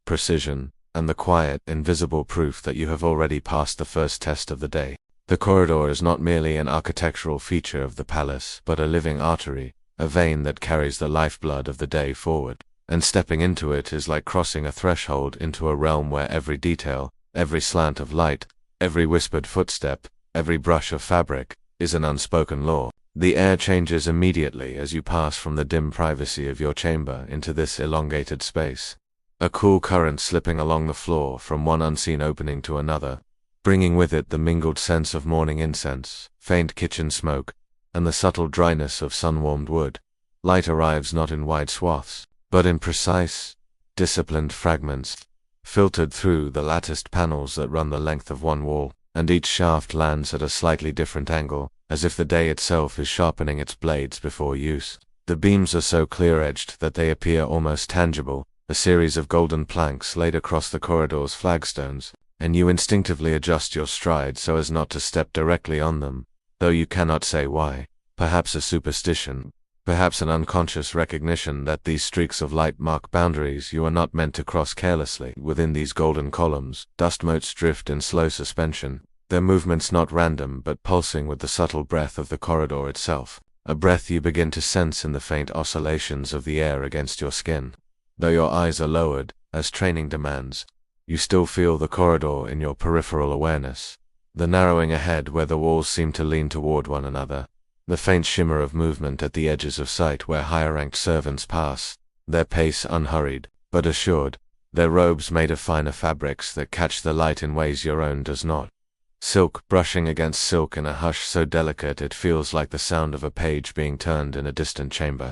precision, and the quiet, invisible proof that you have already passed the first test of the day. The corridor is not merely an architectural feature of the palace, but a living artery, a vein that carries the lifeblood of the day forward. And stepping into it is like crossing a threshold into a realm where every detail, every slant of light, every whispered footstep, every brush of fabric, is an unspoken law. The air changes immediately as you pass from the dim privacy of your chamber into this elongated space. a cool current slipping along the floor from one unseen opening to another, bringing with it the mingled sense of morning incense, faint kitchen smoke, and the subtle dryness of sun-warmed wood. Light arrives not in wide swaths, but in precise, disciplined fragments, filtered through the latticed panels that run the length of one wall, and each shaft lands at a slightly different angle, as if the day itself is sharpening its blades before use. The beams are so clear-edged that they appear almost tangible, a series of golden planks laid across the corridor's flagstones, and you instinctively adjust your stride so as not to step directly on them, though you cannot say why. Perhaps a superstition, perhaps an unconscious recognition that these streaks of light mark boundaries you are not meant to cross carelessly. Within these golden columns, dust motes drift in slow suspension, their movements not random but pulsing with the subtle breath of the corridor itself, a breath you begin to sense in the faint oscillations of the air against your skin. Though your eyes are lowered, as training demands, you still feel the corridor in your peripheral awareness, the narrowing ahead where the walls seem to lean toward one another, the faint shimmer of movement at the edges of sight where higher-ranked servants pass, their pace unhurried, but assured, their robes made of finer fabrics that catch the light in ways your own does not. Silk brushing against silk in a hush so delicate it feels like the sound of a page being turned in a distant chamber.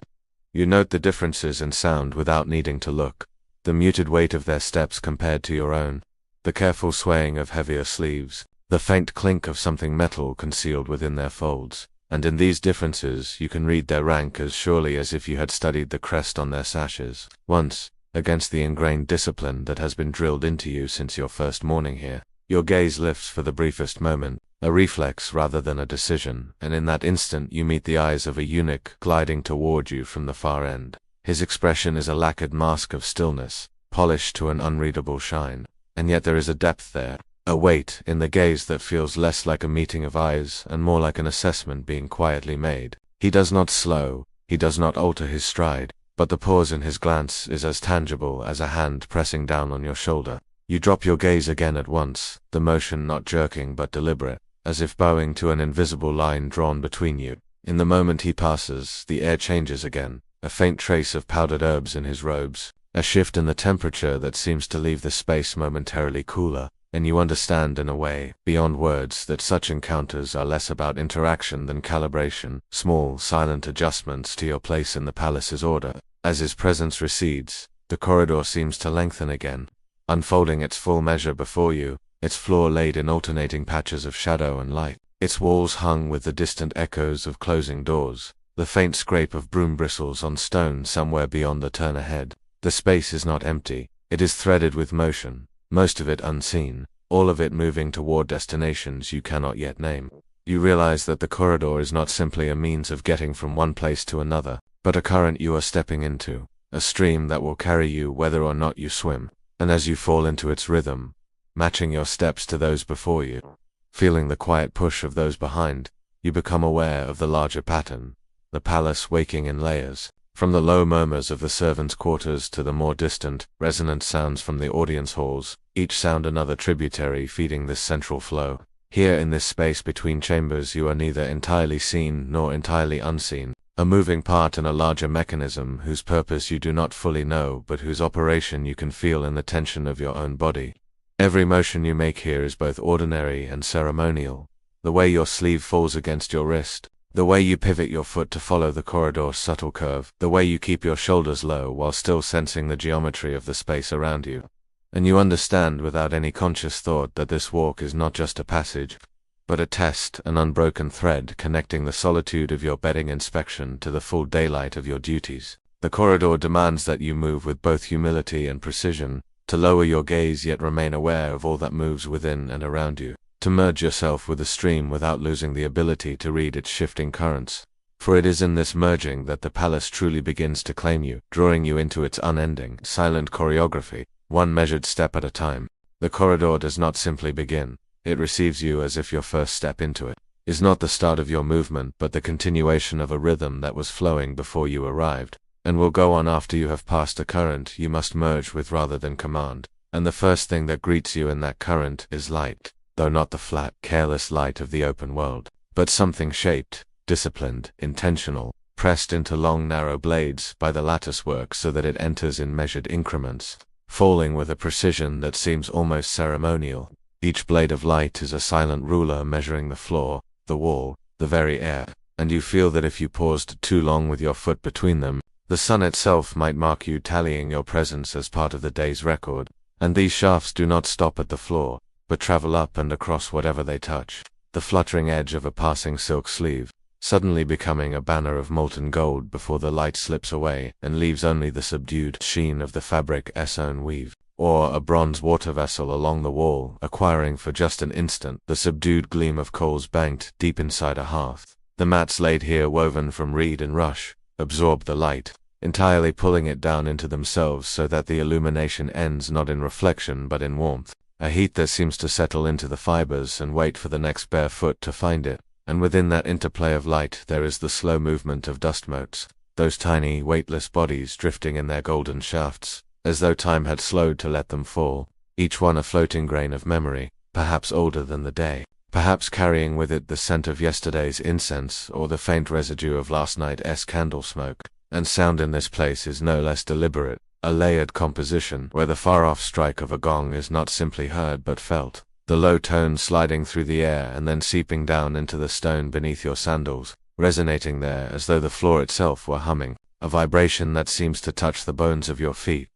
You note the differences in sound without needing to look, the muted weight of their steps compared to your own, the careful swaying of heavier sleeves, the faint clink of something metal concealed within their folds. And in these differences you can read their rank as surely as if you had studied the crest on their sashes. Once, against the ingrained discipline that has been drilled into you since your first morning here, your gaze lifts for the briefest moment, a reflex rather than a decision, and in that instant you meet the eyes of a eunuch gliding toward you from the far end. His expression is a lacquered mask of stillness, polished to an unreadable shine, and yet there is a depth there, a weight in the gaze that feels less like a meeting of eyes and more like an assessment being quietly made. He does not slow, he does not alter his stride, but the pause in his glance is as tangible as a hand pressing down on your shoulder. You drop your gaze again at once, the motion not jerking but deliberate, as if bowing to an invisible line drawn between you. In the moment he passes, the air changes again, a faint trace of powdered herbs in his robes, a shift in the temperature that seems to leave the space momentarily cooler, and you understand in a way, beyond words, that such encounters are less about interaction than calibration, small, silent adjustments to your place in the palace's order. As his presence recedes, the corridor seems to lengthen again, unfolding its full measure before you, its floor laid in alternating patches of shadow and light, its walls hung with the distant echoes of closing doors, the faint scrape of broom bristles on stone somewhere beyond the turn ahead. The space is not empty, it is threaded with motion, most of it unseen, all of it moving toward destinations you cannot yet name. You realize that the corridor is not simply a means of getting from one place to another, but a current you are stepping into, a stream that will carry you whether or not you swim, and as you fall into its rhythm, matching your steps to those before you, feeling the quiet push of those behind, you become aware of the larger pattern, the palace waking in layers. From the low murmurs of the servants' quarters to the more distant, resonant sounds from the audience halls, each sound another tributary feeding this central flow. Here in this space between chambers you are neither entirely seen nor entirely unseen, a moving part in a larger mechanism whose purpose you do not fully know but whose operation you can feel in the tension of your own body. Every motion you make here is both ordinary and ceremonial. The way your sleeve falls against your wrist, the way you pivot your foot to follow the corridor's subtle curve, the way you keep your shoulders low while still sensing the geometry of the space around you. And you understand without any conscious thought that this walk is not just a passage, but a test, an unbroken thread connecting the solitude of your bedding inspection to the full daylight of your duties. The corridor demands that you move with both humility and precision, to lower your gaze yet remain aware of all that moves within and around you, to merge yourself with the stream without losing the ability to read its shifting currents. For it is in this merging that the palace truly begins to claim you, drawing you into its unending, silent choreography, one measured step at a time. The corridor does not simply begin, it receives you as if your first step into it is not the start of your movement but the continuation of a rhythm that was flowing before you arrived, and will go on after you have passed a current you must merge with rather than command. And the first thing that greets you in that current is light, though not the flat, careless light of the open world, but something shaped, disciplined, intentional, pressed into long narrow blades by the lattice work so that it enters in measured increments. falling with a precision that seems almost ceremonial. Each blade of light is a silent ruler measuring the floor, the wall, the very air, and you feel that if you paused too long with your foot between them, the sun itself might mark you tallying your presence as part of the day's record. And these shafts do not stop at the floor, but travel up and across whatever they touch, the fluttering edge of a passing silk sleeve, suddenly becoming a banner of molten gold before the light slips away and leaves only the subdued sheen of the fabric's own weave, or a bronze water vessel along the wall, acquiring for just an instant the subdued gleam of coals banked deep inside a hearth. The mats laid here, woven from reed and rush, absorb the light, entirely pulling it down into themselves so that the illumination ends not in reflection but in warmth, a heat that seems to settle into the fibers and wait for the next bare foot to find it. And within that interplay of light there is the slow movement of dust motes, those tiny, weightless bodies drifting in their golden shafts, as though time had slowed to let them fall, each one a floating grain of memory, perhaps older than the day, perhaps carrying with it the scent of yesterday's incense or the faint residue of last night's candle smoke. And sound in this place is no less deliberate, a layered composition where the far-off strike of a gong is not simply heard but felt, the low tones sliding through the air and then seeping down into the stone beneath your sandals, resonating there as though the floor itself were humming, a vibration that seems to touch the bones of your feet.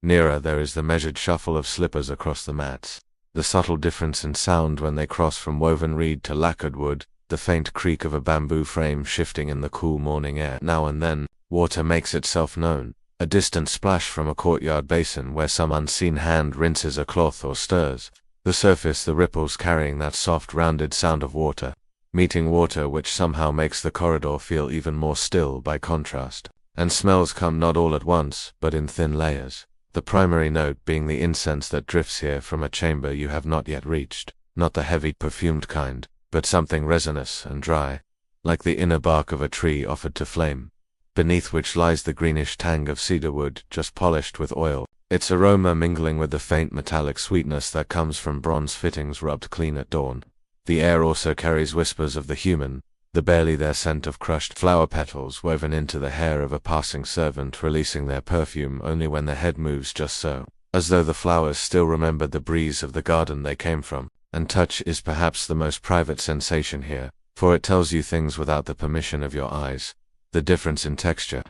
Nearer there is the measured shuffle of slippers across the mats, the subtle difference in sound when they cross from woven reed to lacquered wood, the faint creak of a bamboo frame shifting in the cool morning air. Now and then, water makes itself known, a distant splash from a courtyard basin where some unseen hand rinses a cloth or stirs the surface, the ripples carrying that soft rounded sound of water, meeting water, which somehow makes the corridor feel even more still by contrast. And smells come not all at once, but in thin layers, the primary note being the incense that drifts here from a chamber you have not yet reached, not the heavy perfumed kind, but something resinous and dry, like the inner bark of a tree offered to flame, beneath which lies the greenish tang of cedar wood just polished with oil, its aroma mingling with the faint metallic sweetness that comes from bronze fittings rubbed clean at dawn. The air also carries whispers of the human, the barely there scent of crushed flower petals woven into the hair of a passing servant, releasing their perfume only when the head moves just so, as though the flowers still remembered the breeze of the garden they came from. And touch is perhaps the most private sensation here, for it tells you things without the permission of your eyes. The difference in texture,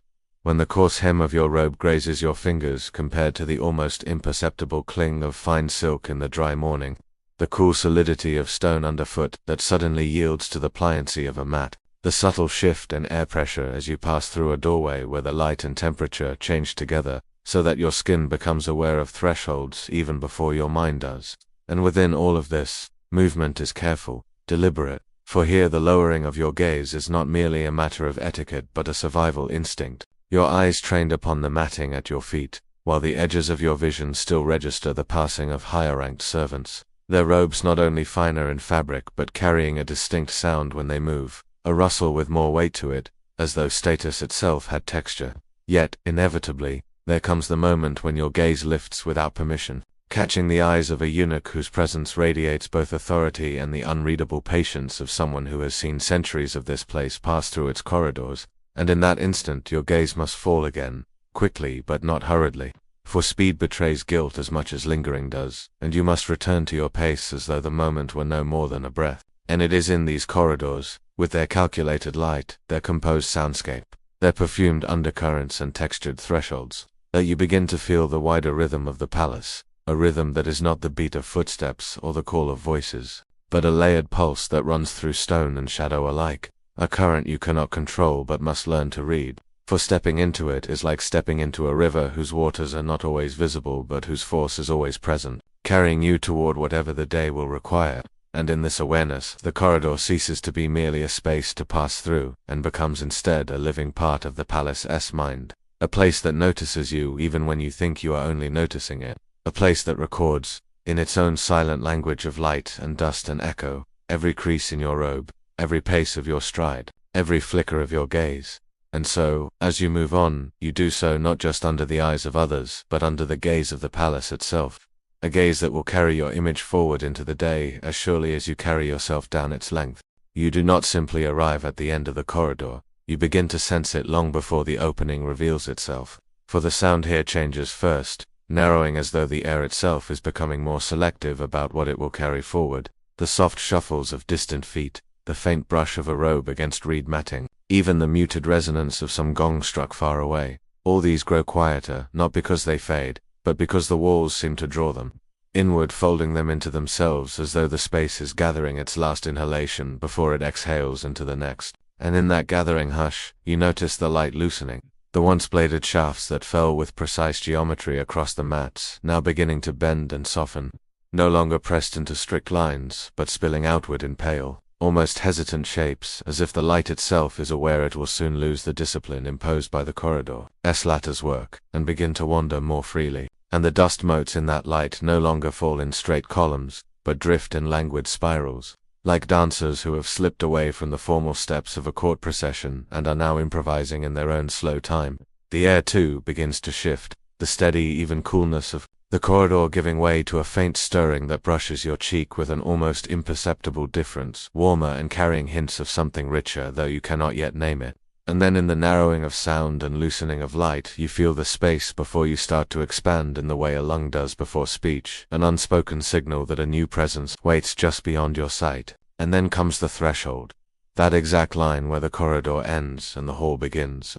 when the coarse hem of your robe grazes your fingers compared to the almost imperceptible cling of fine silk in the dry morning, the cool solidity of stone underfoot that suddenly yields to the pliancy of a mat, the subtle shift in air pressure as you pass through a doorway where the light and temperature change together, so that your skin becomes aware of thresholds even before your mind does. And within all of this, movement is careful, deliberate, for here the lowering of your gaze is not merely a matter of etiquette but a survival instinct, your eyes trained upon the matting at your feet, while the edges of your vision still register the passing of higher-ranked servants, their robes not only finer in fabric but carrying a distinct sound when they move, a rustle with more weight to it, as though status itself had texture. Yet, inevitably, there comes the moment when your gaze lifts without permission, catching the eyes of a eunuch whose presence radiates both authority and the unreadable patience of someone who has seen centuries of this place pass through its corridors, and in that instant your gaze must fall again, quickly but not hurriedly, for speed betrays guilt as much as lingering does, and you must return to your pace as though the moment were no more than a breath. And it is in these corridors, with their calculated light, their composed soundscape, their perfumed undercurrents and textured thresholds, that you begin to feel the wider rhythm of the palace, a rhythm that is not the beat of footsteps or the call of voices, but a layered pulse that runs through stone and shadow alike, a current you cannot control but must learn to read, for stepping into it is like stepping into a river whose waters are not always visible but whose force is always present, carrying you toward whatever the day will require. And in this awareness, the corridor ceases to be merely a space to pass through, and becomes instead a living part of the palace's mind, a place that notices you even when you think you are only noticing it, a place that records, in its own silent language of light and dust and echo, every crease in your robe, every pace of your stride, every flicker of your gaze. And so, as you move on, you do so not just under the eyes of others, but under the gaze of the palace itself, a gaze that will carry your image forward into the day as surely as you carry yourself down its length. You do not simply arrive at the end of the corridor, you begin to sense it long before the opening reveals itself, for the sound here changes first. narrowing as though the air itself is becoming more selective about what it will carry forward. The soft shuffles of distant feet, the faint brush of a robe against reed matting, even the muted resonance of some gong struck far away, all these grow quieter, not because they fade, but because the walls seem to draw them inward, folding them into themselves as though the space is gathering its last inhalation before it exhales into the next. And in that gathering hush, you notice the light loosening. The once bladed shafts that fell with precise geometry across the mats, now beginning to bend and soften, no longer pressed into strict lines, but spilling outward in pale, almost hesitant shapes, as if the light itself is aware it will soon lose the discipline imposed by the corridor's latter's work, and begin to wander more freely. And the dust motes in that light no longer fall in straight columns, but drift in languid spirals, like dancers who have slipped away from the formal steps of a court procession and are now improvising in their own slow time. The air, too, begins to shift, the steady, even coolness of the corridor giving way to a faint stirring that brushes your cheek with an almost imperceptible difference, warmer and carrying hints of something richer, though you cannot yet name it. And then in the narrowing of sound and loosening of light, you feel the space before you start to expand in the way a lung does before speech, an unspoken signal that a new presence waits just beyond your sight. And then comes the threshold, that exact line where the corridor ends and the hall begins.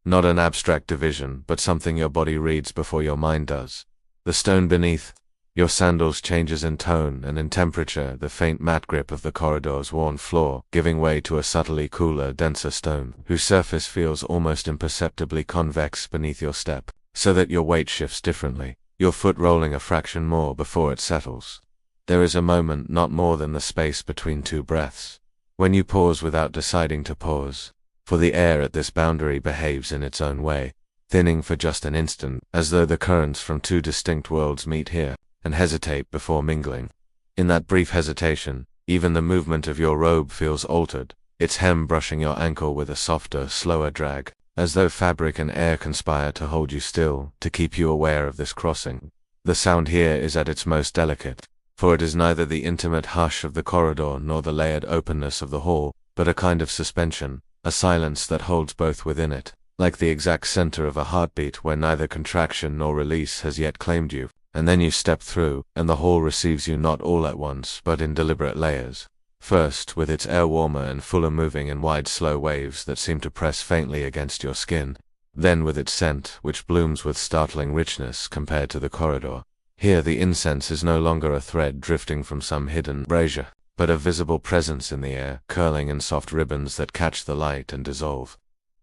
Not an abstract division, but something your body reads before your mind does. The stone beneath your sandals changes in tone and in temperature, the faint matte grip of the corridor's worn floor giving way to a subtly cooler, denser stone, whose surface feels almost imperceptibly convex beneath your step, so that your weight shifts differently, your foot rolling a fraction more before it settles. There is a moment, not more than the space between two breaths, when you pause without deciding to pause, for the air at this boundary behaves in its own way, thinning for just an instant, as though the currents from two distinct worlds meet here, and hesitate before mingling. In that brief hesitation, even the movement of your robe feels altered, its hem brushing your ankle with a softer, slower drag, as though fabric and air conspire to hold you still, to keep you aware of this crossing. The sound here is at its most delicate, for it is neither the intimate hush of the corridor nor the layered openness of the hall, but a kind of suspension, a silence that holds both within it, like the exact center of a heartbeat where neither contraction nor release has yet claimed you. And then you step through, and the hall receives you not all at once, but in deliberate layers. First, with its air warmer and fuller moving in wide slow waves that seem to press faintly against your skin. Then with its scent, which blooms with startling richness compared to the corridor. Here the incense is no longer a thread drifting from some hidden brazier, but a visible presence in the air, curling in soft ribbons that catch the light and dissolve,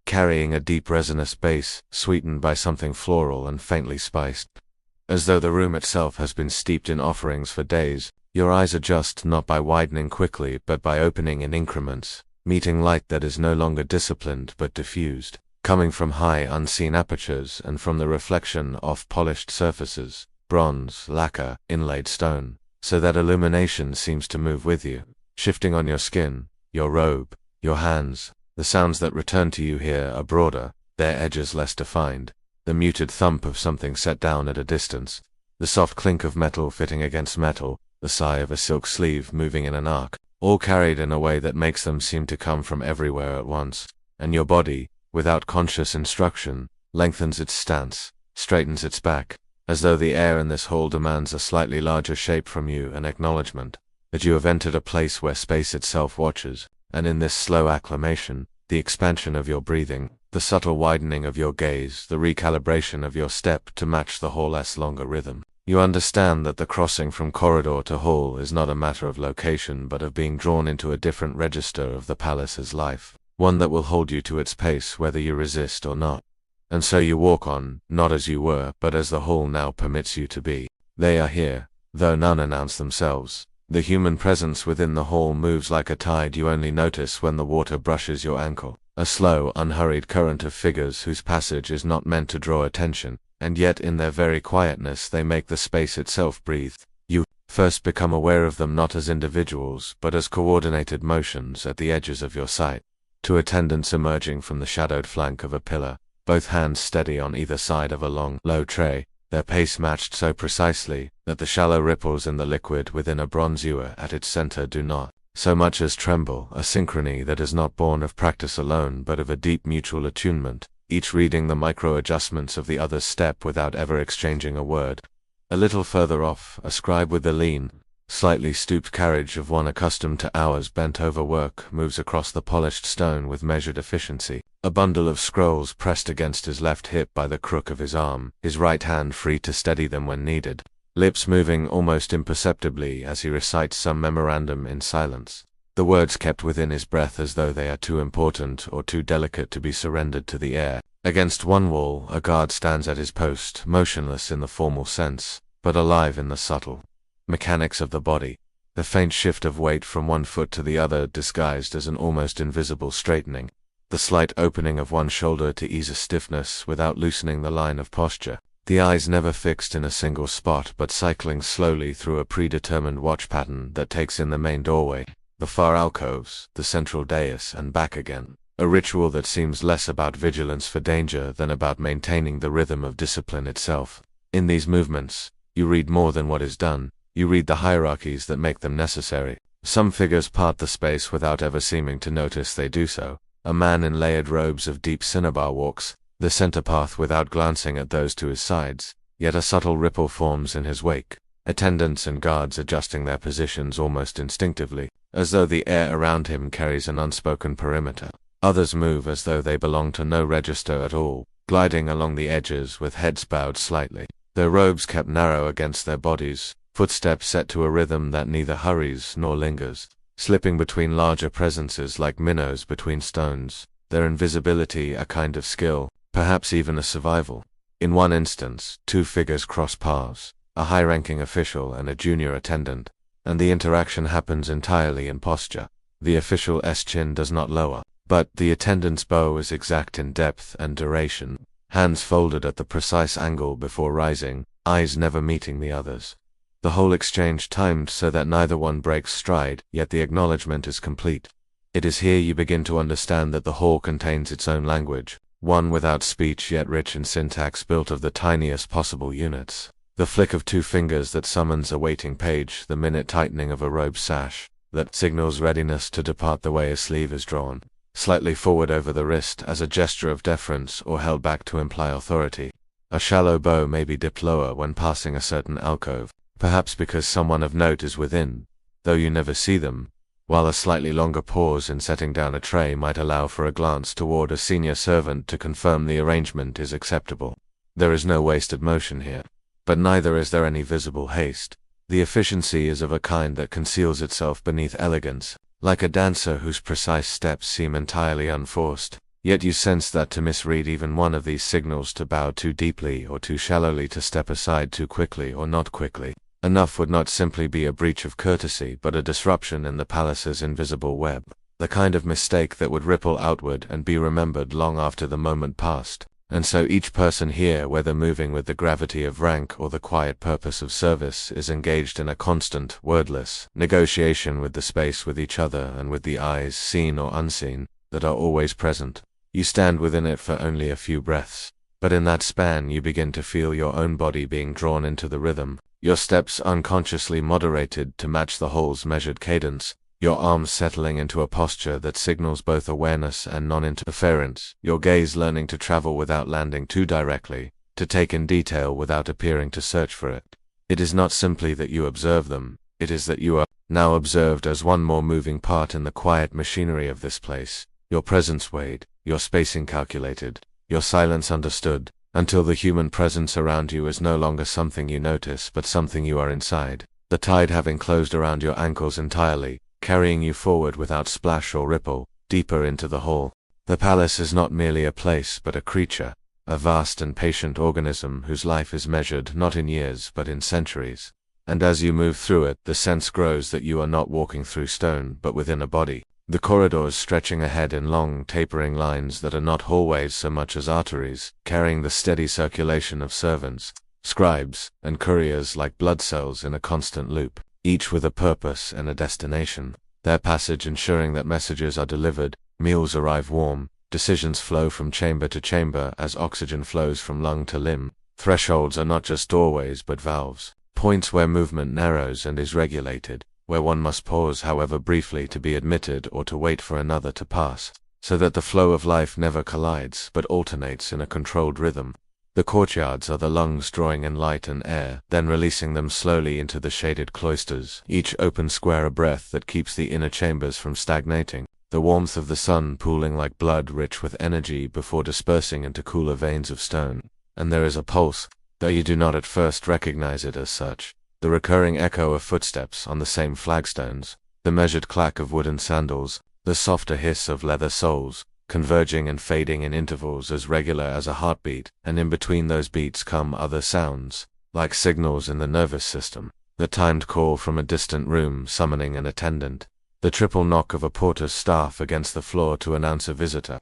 carrying a deep resinous base, sweetened by something floral and faintly spiced. As though the room itself has been steeped in offerings for days, your eyes adjust not by widening quickly but by opening in increments, meeting light that is no longer disciplined but diffused, coming from high unseen apertures and from the reflection off polished surfaces, bronze, lacquer, inlaid stone, so that illumination seems to move with you, shifting on your skin, your robe, your hands. The sounds that return to you here are broader, their edges less defined. The muted thump of something set down at a distance, the soft clink of metal fitting against metal, the sigh of a silk sleeve moving in an arc, all carried in a way that makes them seem to come from everywhere at once, and your body, without conscious instruction, lengthens its stance, straightens its back, as though the air in this hall demands a slightly larger shape from you, an acknowledgement that you have entered a place where space itself watches, and in this slow acclimation, the expansion of your breathing, the subtle widening of your gaze, the recalibration of your step to match the hall's longer rhythm. You understand that the crossing from corridor to hall is not a matter of location but of being drawn into a different register of the palace's life, one that will hold you to its pace whether you resist or not. And so you walk on, not as you were, but as the hall now permits you to be. They are here, though none announce themselves. The human presence within the hall moves like a tide you only notice when the water brushes your ankle, a slow, unhurried current of figures whose passage is not meant to draw attention, and yet in their very quietness they make the space itself breathe. You first become aware of them not as individuals, but as coordinated motions at the edges of your sight. Two attendants emerging from the shadowed flank of a pillar, both hands steady on either side of a long, low tray, their pace matched so precisely that the shallow ripples in the liquid within a bronze ewer at its center do not so much as tremble, a synchrony that is not born of practice alone but of a deep mutual attunement, each reading the micro-adjustments of the other's step without ever exchanging a word. A little further off, a scribe with the lean, slightly stooped carriage of one accustomed to hours bent over work moves across the polished stone with measured efficiency, a bundle of scrolls pressed against his left hip by the crook of his arm, his right hand free to steady them when needed, lips moving almost imperceptibly as he recites some memorandum in silence, the words kept within his breath as though they are too important or too delicate to be surrendered to the air. Against one wall, a guard stands at his post, motionless in the formal sense, but alive in the subtle mechanics of the body, the faint shift of weight from one foot to the other disguised as an almost invisible straightening, the slight opening of one shoulder to ease a stiffness without loosening the line of posture, the eyes never fixed in a single spot but cycling slowly through a predetermined watch pattern that takes in the main doorway, the far alcoves, the central dais, and back again, a ritual that seems less about vigilance for danger than about maintaining the rhythm of discipline itself. In these movements, you read more than what is done. You read the hierarchies that make them necessary. Some figures part the space without ever seeming to notice they do so. A man in layered robes of deep cinnabar walks the center path without glancing at those to his sides, yet a subtle ripple forms in his wake, attendants and guards adjusting their positions almost instinctively, as though the air around him carries an unspoken perimeter. Others move as though they belong to no register at all, gliding along the edges with heads bowed slightly, their robes kept narrow against their bodies, footsteps set to a rhythm that neither hurries nor lingers, slipping between larger presences like minnows between stones, their invisibility a kind of skill, perhaps even a survival. In one instance, two figures cross paths, a high-ranking official and a junior attendant, and the interaction happens entirely in posture. The official's chin does not lower, but the attendant's bow is exact in depth and duration, hands folded at the precise angle before rising, eyes never meeting the other's. The whole exchange timed so that neither one breaks stride, yet the acknowledgement is complete. It is here you begin to understand that the hall contains its own language, one without speech yet rich in syntax built of the tiniest possible units. The flick of two fingers that summons a waiting page, the minute tightening of a robe sash, that signals readiness to depart the way a sleeve is drawn, slightly forward over the wrist as a gesture of deference or held back to imply authority. A shallow bow may be dipped lower when passing a certain alcove, perhaps because someone of note is within, though you never see them, while a slightly longer pause in setting down a tray might allow for a glance toward a senior servant to confirm the arrangement is acceptable. There is no wasted motion here, but neither is there any visible haste. The efficiency is of a kind that conceals itself beneath elegance, like a dancer whose precise steps seem entirely unforced. Yet you sense that to misread even one of these signals to bow too deeply or too shallowly, to step aside too quickly or not quickly enough would not simply be a breach of courtesy but a disruption in the palace's invisible web, the kind of mistake that would ripple outward and be remembered long after the moment passed. And so each person here, whether moving with the gravity of rank or the quiet purpose of service, is engaged in a constant, wordless negotiation with the space, with each other, and with the eyes, seen or unseen, that are always present. You stand within it for only a few breaths, but in that span you begin to feel your own body being drawn into the rhythm, your steps unconsciously moderated to match the whole's measured cadence, your arms settling into a posture that signals both awareness and non-interference, your gaze learning to travel without landing too directly, to take in detail without appearing to search for it. It is not simply that you observe them, it is that you are now observed as one more moving part in the quiet machinery of this place, your presence weighed, your spacing calculated, your silence understood, until the human presence around you is no longer something you notice but something you are inside, the tide having closed around your ankles entirely, carrying you forward without splash or ripple, deeper into the hall. The palace is not merely a place but a creature, a vast and patient organism whose life is measured not in years but in centuries. And as you move through it, the sense grows that you are not walking through stone but within a body, the corridors stretching ahead in long, tapering lines that are not hallways so much as arteries, carrying the steady circulation of servants, scribes, and couriers like blood cells in a constant loop, each with a purpose and a destination, their passage ensuring that messages are delivered, meals arrive warm, decisions flow from chamber to chamber as oxygen flows from lung to limb. Thresholds are not just doorways but valves, points where movement narrows and is regulated, where one must pause however briefly to be admitted or to wait for another to pass. so that the flow of life never collides but alternates in a controlled rhythm. The courtyards are the lungs drawing in light and air, then releasing them slowly into the shaded cloisters, each open square a breath that keeps the inner chambers from stagnating, the warmth of the sun pooling like blood rich with energy before dispersing into cooler veins of stone. And there is a pulse, though you do not at first recognize it as such. The recurring echo of footsteps on the same flagstones, the measured clack of wooden sandals, the softer hiss of leather soles, converging and fading in intervals as regular as a heartbeat, and in between those beats come other sounds, like signals in the nervous system, the timed call from a distant room summoning an attendant, the triple knock of a porter's staff against the floor to announce a visitor,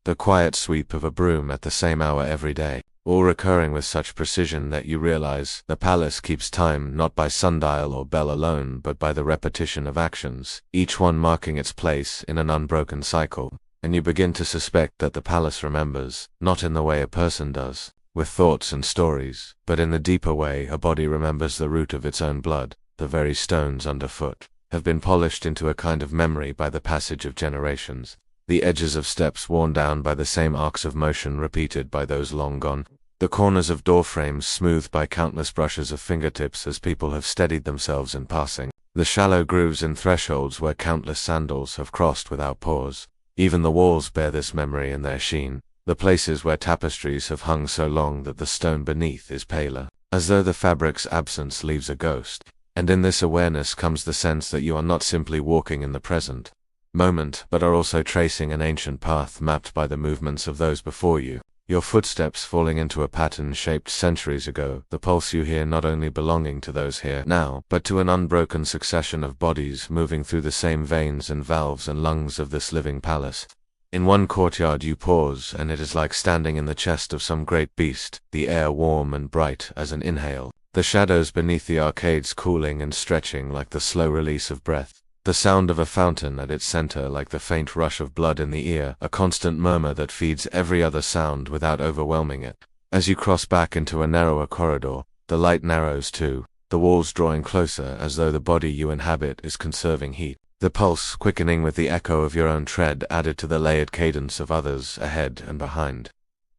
the quiet sweep of a broom at the same hour every day, all recurring with such precision that you realize the palace keeps time not by sundial or bell alone but by the repetition of actions, each one marking its place in an unbroken cycle. And you begin to suspect that the palace remembers, not in the way a person does, with thoughts and stories, but in the deeper way a body remembers the root of its own blood. The very stones underfoot have been polished into a kind of memory by the passage of generations, the edges of steps worn down by the same arcs of motion repeated by those long gone, the corners of door frames smoothed by countless brushes of fingertips as people have steadied themselves in passing, the shallow grooves in thresholds where countless sandals have crossed without pause. Even the walls bear this memory in their sheen, the places where tapestries have hung so long that the stone beneath is paler, as though the fabric's absence leaves a ghost. And in this awareness comes the sense that you are not simply walking in the present moment, but are also tracing an ancient path mapped by the movements of those before you, your footsteps falling into a pattern shaped centuries ago, the pulse you hear not only belonging to those here now, but to an unbroken succession of bodies moving through the same veins and valves and lungs of this living palace. In one courtyard you pause, and it is like standing in the chest of some great beast, the air warm and bright as an inhale, the shadows beneath the arcades cooling and stretching like the slow release of breath. The sound of a fountain at its center like the faint rush of blood in the ear, a constant murmur that feeds every other sound without overwhelming it. As you cross back into a narrower corridor, the light narrows too, the walls drawing closer as though the body you inhabit is conserving heat, the pulse quickening with the echo of your own tread added to the layered cadence of others ahead and behind.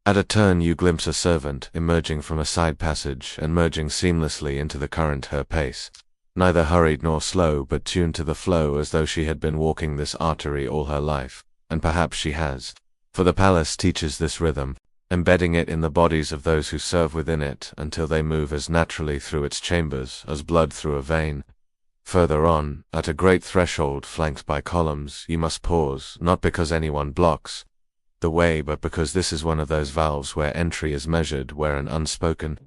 At a turn you glimpse a servant emerging from a side passage and merging seamlessly into the current her pace. Neither hurried nor slow, but tuned to the flow as though she had been walking this artery all her life, and perhaps she has. For the palace teaches this rhythm, embedding it in the bodies of those who serve within it until they move as naturally through its chambers as blood through a vein. Further on, at a great threshold flanked by columns, you must pause, not because anyone blocks the way, but because this is one of those valves where entry is measured, where an unspoken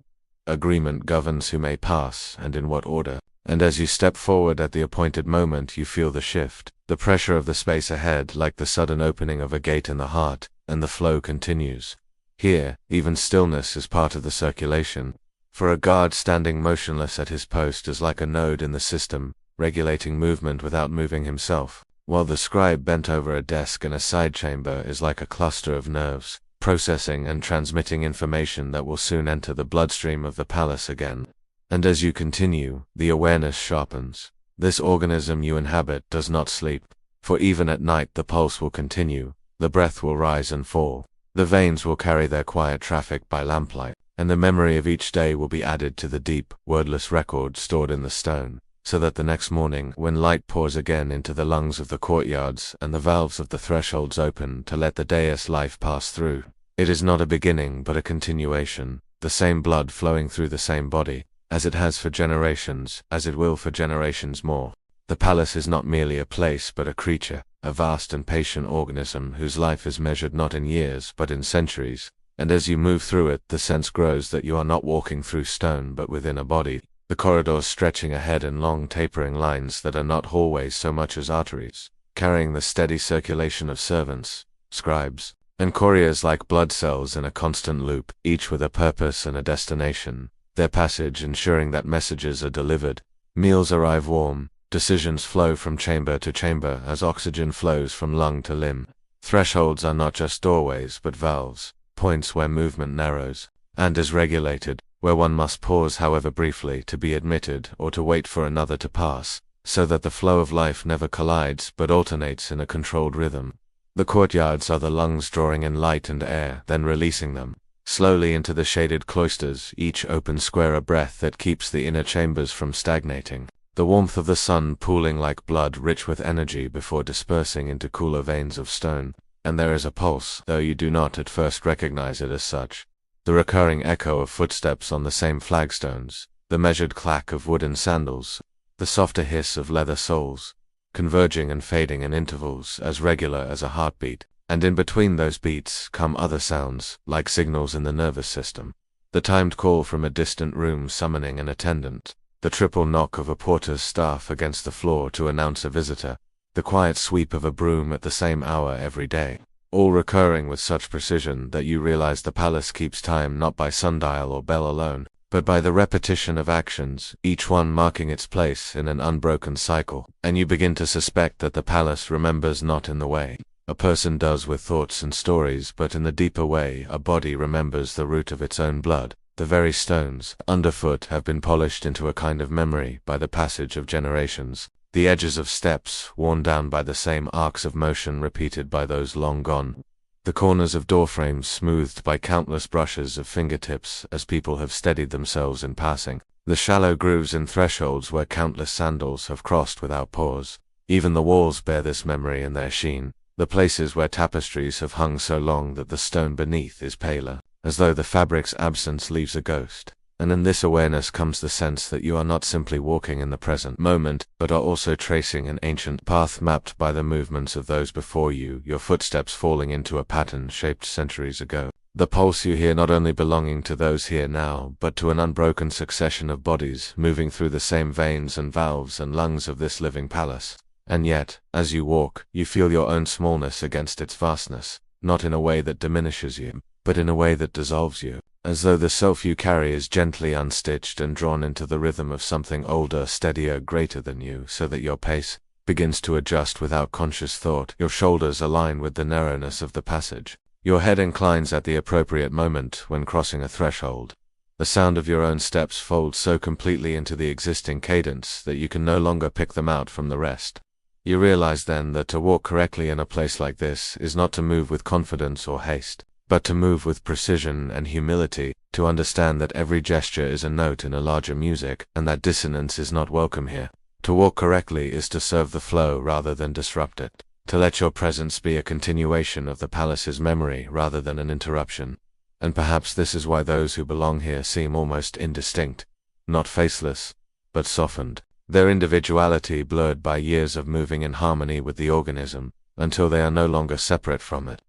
agreement governs who may pass and in what order. And as you step forward at the appointed moment you feel the shift, the pressure of the space ahead like the sudden opening of a gate in the heart, and the flow continues. Here, even stillness is part of the circulation, for a guard standing motionless at his post is like a node in the system, regulating movement without moving himself, while the scribe bent over a desk in a side chamber is like a cluster of nerves, processing and transmitting information that will soon enter the bloodstream of the palace again. And as you continue, the awareness sharpens. This organism you inhabit does not sleep, for even at night the pulse will continue, the breath will rise and fall, the veins will carry their quiet traffic by lamplight, and the memory of each day will be added to the deep, wordless record stored in the stone, so that the next morning, when light pours again into the lungs of the courtyards and the valves of the thresholds open to let the day's life pass through, it is not a beginning but a continuation, the same blood flowing through the same body, as it has for generations, as it will for generations more. The palace is not merely a place but a creature, a vast and patient organism whose life is measured not in years but in centuries, and as you move through it the sense grows that you are not walking through stone but within a body, the corridors stretching ahead in long tapering lines that are not hallways so much as arteries, carrying the steady circulation of servants, scribes, and couriers like blood cells in a constant loop, each with a purpose and a destination, their passage ensuring that messages are delivered, meals arrive warm, decisions flow from chamber to chamber as oxygen flows from lung to limb. Thresholds are not just doorways but valves, points where movement narrows, and is regulated, where one must pause however briefly to be admitted or to wait for another to pass, so that the flow of life never collides but alternates in a controlled rhythm. The courtyards are the lungs drawing in light and air, then releasing them slowly into the shaded cloisters, each open square a breath that keeps the inner chambers from stagnating. The warmth of the sun pooling like blood rich with energy before dispersing into cooler veins of stone. And there is a pulse, though you do not at first recognize it as such. The recurring echo of footsteps on the same flagstones, the measured clack of wooden sandals, the softer hiss of leather soles, converging and fading in intervals as regular as a heartbeat. And in between those beats come other sounds, like signals in the nervous system. The timed call from a distant room summoning an attendant, the triple knock of a porter's staff against the floor to announce a visitor, the quiet sweep of a broom at the same hour every day, all recurring with such precision that you realize the palace keeps time not by sundial or bell alone, but by the repetition of actions, each one marking its place in an unbroken cycle. And you begin to suspect that the palace remembers not in the way a person does with thoughts and stories, but in the deeper way a body remembers the root of its own blood. The very stones underfoot have been polished into a kind of memory by the passage of generations, the edges of steps worn down by the same arcs of motion repeated by those long gone, the corners of doorframes smoothed by countless brushes of fingertips as people have steadied themselves in passing, the shallow grooves in thresholds where countless sandals have crossed without pause. Even the walls bear this memory in their sheen, the places where tapestries have hung so long that the stone beneath is paler, as though the fabric's absence leaves a ghost. And in this awareness comes the sense that you are not simply walking in the present moment, but are also tracing an ancient path mapped by the movements of those before you, your footsteps falling into a pattern shaped centuries ago. The pulse you hear not only belonging to those here now, but to an unbroken succession of bodies moving through the same veins and valves and lungs of this living palace. And yet, as you walk, you feel your own smallness against its vastness, not in a way that diminishes you, but in a way that dissolves you, as though the self you carry is gently unstitched and drawn into the rhythm of something older, steadier, greater than you, so that your pace begins to adjust without conscious thought. Your shoulders align with the narrowness of the passage. Your head inclines at the appropriate moment when crossing a threshold. The sound of your own steps folds so completely into the existing cadence that you can no longer pick them out from the rest. You realize then that to walk correctly in a place like this is not to move with confidence or haste, but to move with precision and humility, to understand that every gesture is a note in a larger music, and that dissonance is not welcome here. To walk correctly is to serve the flow rather than disrupt it, to let your presence be a continuation of the palace's memory rather than an interruption. And perhaps this is why those who belong here seem almost indistinct, not faceless, but softened, their individuality blurred by years of moving in harmony with the organism, until they are no longer separate from it.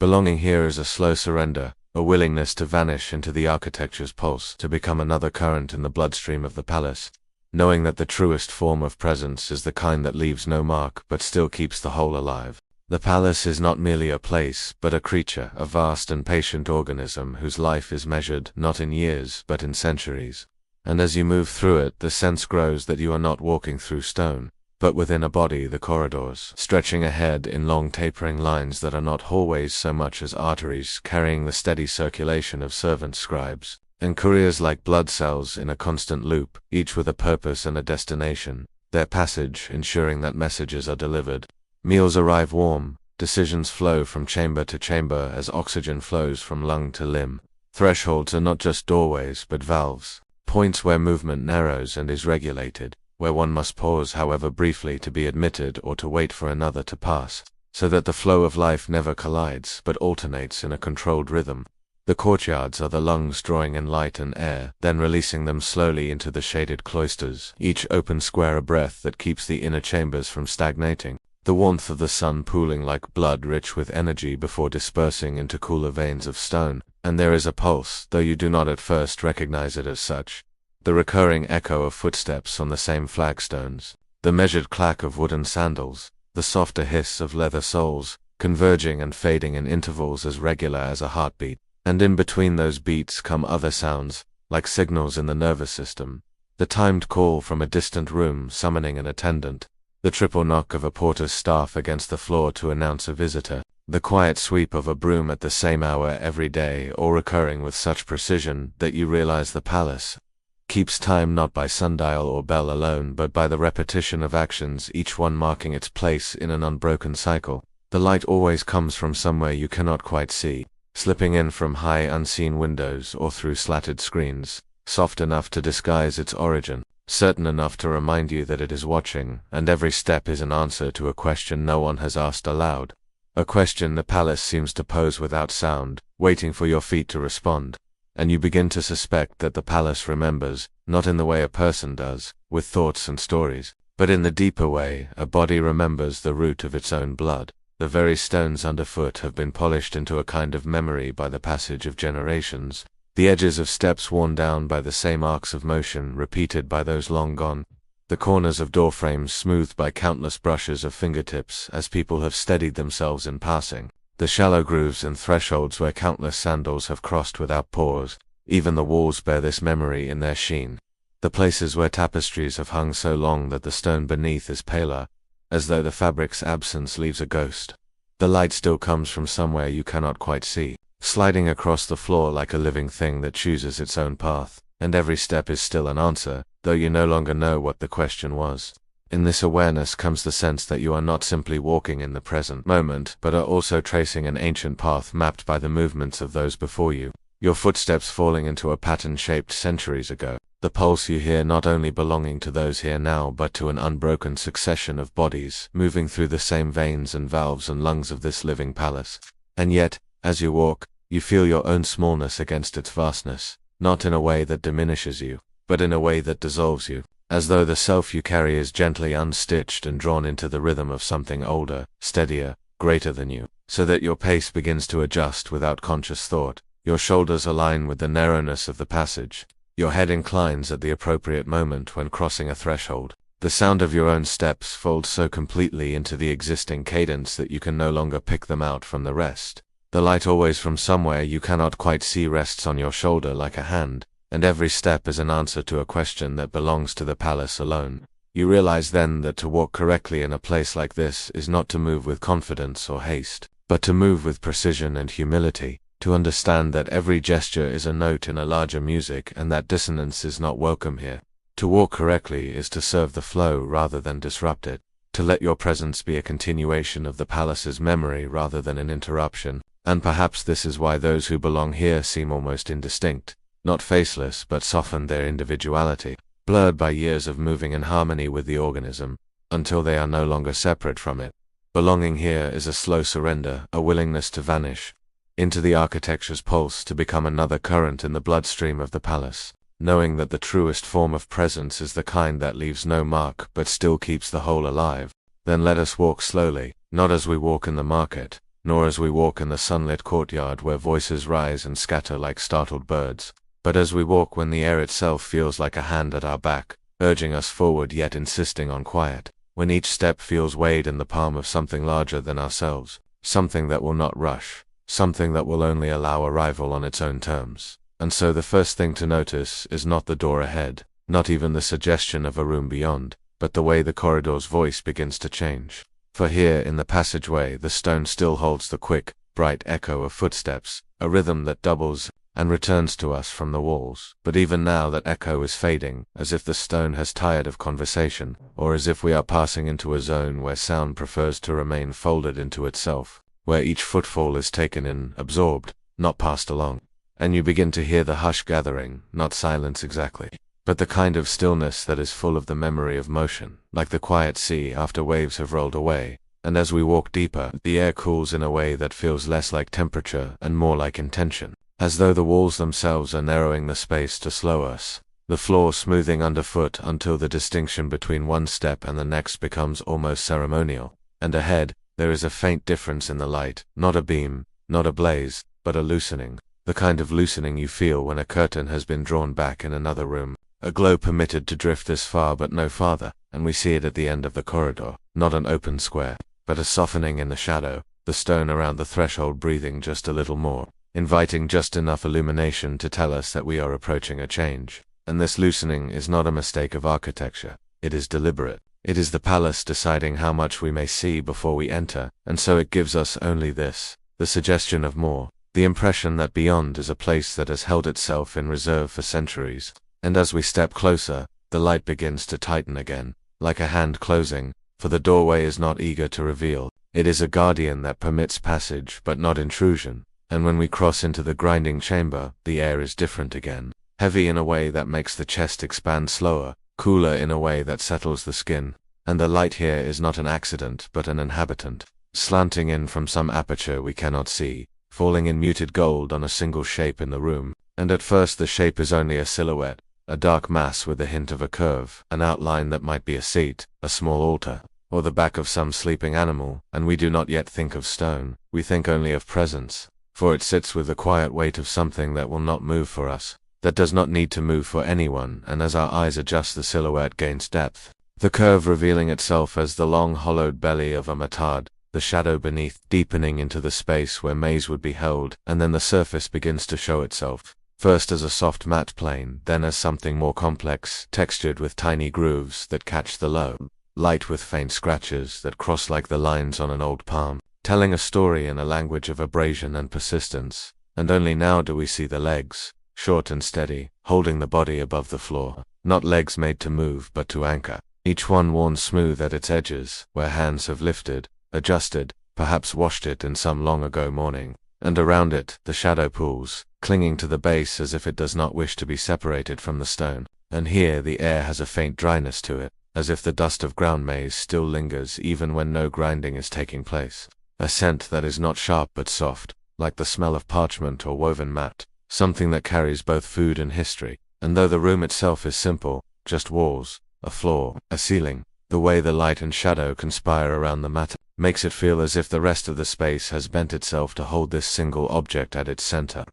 Belonging here is a slow surrender, a willingness to vanish into the architecture's pulse, to become another current in the bloodstream of the palace, knowing that the truest form of presence is the kind that leaves no mark but still keeps the whole alive. The palace is not merely a place, but a creature, a vast and patient organism whose life is measured not in years but in centuries. And as you move through it, the sense grows that you are not walking through stone, but within a body, the corridors, stretching ahead in long tapering lines that are not hallways so much as arteries carrying the steady circulation of servant scribes, and couriers like blood cells in a constant loop, each with a purpose and a destination, their passage ensuring that messages are delivered. Meals arrive warm, decisions flow from chamber to chamber as oxygen flows from lung to limb. Thresholds are not just doorways but valves, points where movement narrows and is regulated, where one must pause however briefly to be admitted or to wait for another to pass, so that the flow of life never collides but alternates in a controlled rhythm. The courtyards are the lungs drawing in light and air, then releasing them slowly into the shaded cloisters, each open square a breath that keeps the inner chambers from stagnating. The warmth of the sun pooling like blood rich with energy before dispersing into cooler veins of stone. And there is a pulse, though you do not at first recognize it as such. The recurring echo of footsteps on the same flagstones, the measured clack of wooden sandals, the softer hiss of leather soles, converging and fading in intervals as regular as a heartbeat. And in between those beats come other sounds, like signals in the nervous system. The timed call from a distant room summoning an attendant, the triple knock of a porter's staff against the floor to announce a visitor, the quiet sweep of a broom at the same hour every day, all recurring with such precision that you realize the palace keeps time not by sundial or bell alone, but by the repetition of actions, each one marking its place in an unbroken cycle. The light always comes from somewhere you cannot quite see, slipping in from high unseen windows or through slatted screens, soft enough to disguise its origin, certain enough to remind you that it is watching, and every step is an answer to a question no one has asked aloud. A question the palace seems to pose without sound, waiting for your feet to respond. And you begin to suspect that the palace remembers, not in the way a person does, with thoughts and stories, but in the deeper way a body remembers the root of its own blood. The very stones underfoot have been polished into a kind of memory by the passage of generations, the edges of steps worn down by the same arcs of motion repeated by those long gone, the corners of door frames smoothed by countless brushes of fingertips as people have steadied themselves in passing, the shallow grooves and thresholds where countless sandals have crossed without pause. Even the walls bear this memory in their sheen. The places where tapestries have hung so long that the stone beneath is paler, as though the fabric's absence leaves a ghost. The light still comes from somewhere you cannot quite see, sliding across the floor like a living thing that chooses its own path, and every step is still an answer, though you no longer know what the question was. In this awareness comes the sense that you are not simply walking in the present moment, but are also tracing an ancient path mapped by the movements of those before you, your footsteps falling into a pattern shaped centuries ago, the pulse you hear not only belonging to those here now but to an unbroken succession of bodies moving through the same veins and valves and lungs of this living palace. And yet, as you walk, you feel your own smallness against its vastness, not in a way that diminishes you, but in a way that dissolves you, as though the self you carry is gently unstitched and drawn into the rhythm of something older, steadier, greater than you, so that your pace begins to adjust without conscious thought, your shoulders align with the narrowness of the passage, your head inclines at the appropriate moment when crossing a threshold. The sound of your own steps folds so completely into the existing cadence that you can no longer pick them out from the rest. The light always from somewhere you cannot quite see rests on your shoulder like a hand, and every step is an answer to a question that belongs to the palace alone. You realize then that to walk correctly in a place like this is not to move with confidence or haste, but to move with precision and humility, to understand that every gesture is a note in a larger music and that dissonance is not welcome here. To walk correctly is to serve the flow rather than disrupt it, to let your presence be a continuation of the palace's memory rather than an interruption, and perhaps this is why those who belong here seem almost indistinct, not faceless but soften their individuality, blurred by years of moving in harmony with the organism, until they are no longer separate from it. Belonging here is a slow surrender, a willingness to vanish into the architecture's pulse, to become another current in the bloodstream of the palace, knowing that the truest form of presence is the kind that leaves no mark but still keeps the whole alive. Then let us walk slowly, not as we walk in the market, nor as we walk in the sunlit courtyard where voices rise and scatter like startled birds, but as we walk when the air itself feels like a hand at our back, urging us forward yet insisting on quiet, when each step feels weighed in the palm of something larger than ourselves, something that will not rush, something that will only allow arrival on its own terms. And so the first thing to notice is not the door ahead, not even the suggestion of a room beyond, but the way the corridor's voice begins to change. For here in the passageway the stone still holds the quick, bright echo of footsteps, a rhythm that doubles and returns to us from the walls. But even now that echo is fading, as if the stone has tired of conversation, or as if we are passing into a zone where sound prefers to remain folded into itself, where each footfall is taken in, absorbed, not passed along. And you begin to hear the hush gathering, not silence exactly, but the kind of stillness that is full of the memory of motion, like the quiet sea after waves have rolled away. And as we walk deeper, the air cools in a way that feels less like temperature and more like intention, as though the walls themselves are narrowing the space to slow us, the floor smoothing underfoot until the distinction between one step and the next becomes almost ceremonial. And ahead, there is a faint difference in the light, not a beam, not a blaze, but a loosening, the kind of loosening you feel when a curtain has been drawn back in another room, a glow permitted to drift this far but no farther, and we see it at the end of the corridor, not an open square, but a softening in the shadow, the stone around the threshold breathing just a little more, inviting just enough illumination to tell us that we are approaching a change. And this loosening is not a mistake of architecture, it is deliberate. It is the palace deciding how much we may see before we enter, and so it gives us only this, the suggestion of more, the impression that beyond is a place that has held itself in reserve for centuries. And as we step closer, the light begins to tighten again, like a hand closing, for the doorway is not eager to reveal, It is a guardian that permits passage but not intrusion, and when we cross into the grinding chamber, the air is different again. Heavy in a way that makes the chest expand slower, cooler in a way that settles the skin, and the light here is not an accident but an inhabitant, slanting in from some aperture we cannot see, falling in muted gold on a single shape in the room, and at first the shape is only a silhouette, a dark mass with a hint of a curve, an outline that might be a seat, a small altar, or the back of some sleeping animal, and we do not yet think of stone, we think only of presence, for it sits with the quiet weight of something that will not move for us, that does not need to move for anyone, and as our eyes adjust the silhouette gains depth, the curve revealing itself as the long hollowed belly of a matard, the shadow beneath deepening into the space where maize would be held, and then the surface begins to show itself, first as a soft matte plane, then as something more complex, textured with tiny grooves that catch the low light with faint scratches that cross like the lines on an old palm, telling a story in a language of abrasion and persistence, and only now do we see the legs, short and steady, holding the body above the floor, not legs made to move but to anchor, each one worn smooth at its edges, where hands have lifted, adjusted, perhaps washed it in some long-ago morning, and around it, the shadow pools, clinging to the base as if it does not wish to be separated from the stone, and here the air has a faint dryness to it, as if the dust of ground maize still lingers even when no grinding is taking place, a scent that is not sharp but soft, like the smell of parchment or woven mat, something that carries both food and history, and though the room itself is simple, just walls, a floor, a ceiling, the way the light and shadow conspire around the matter makes it feel as if the rest of the space has bent itself to hold this single object at its center,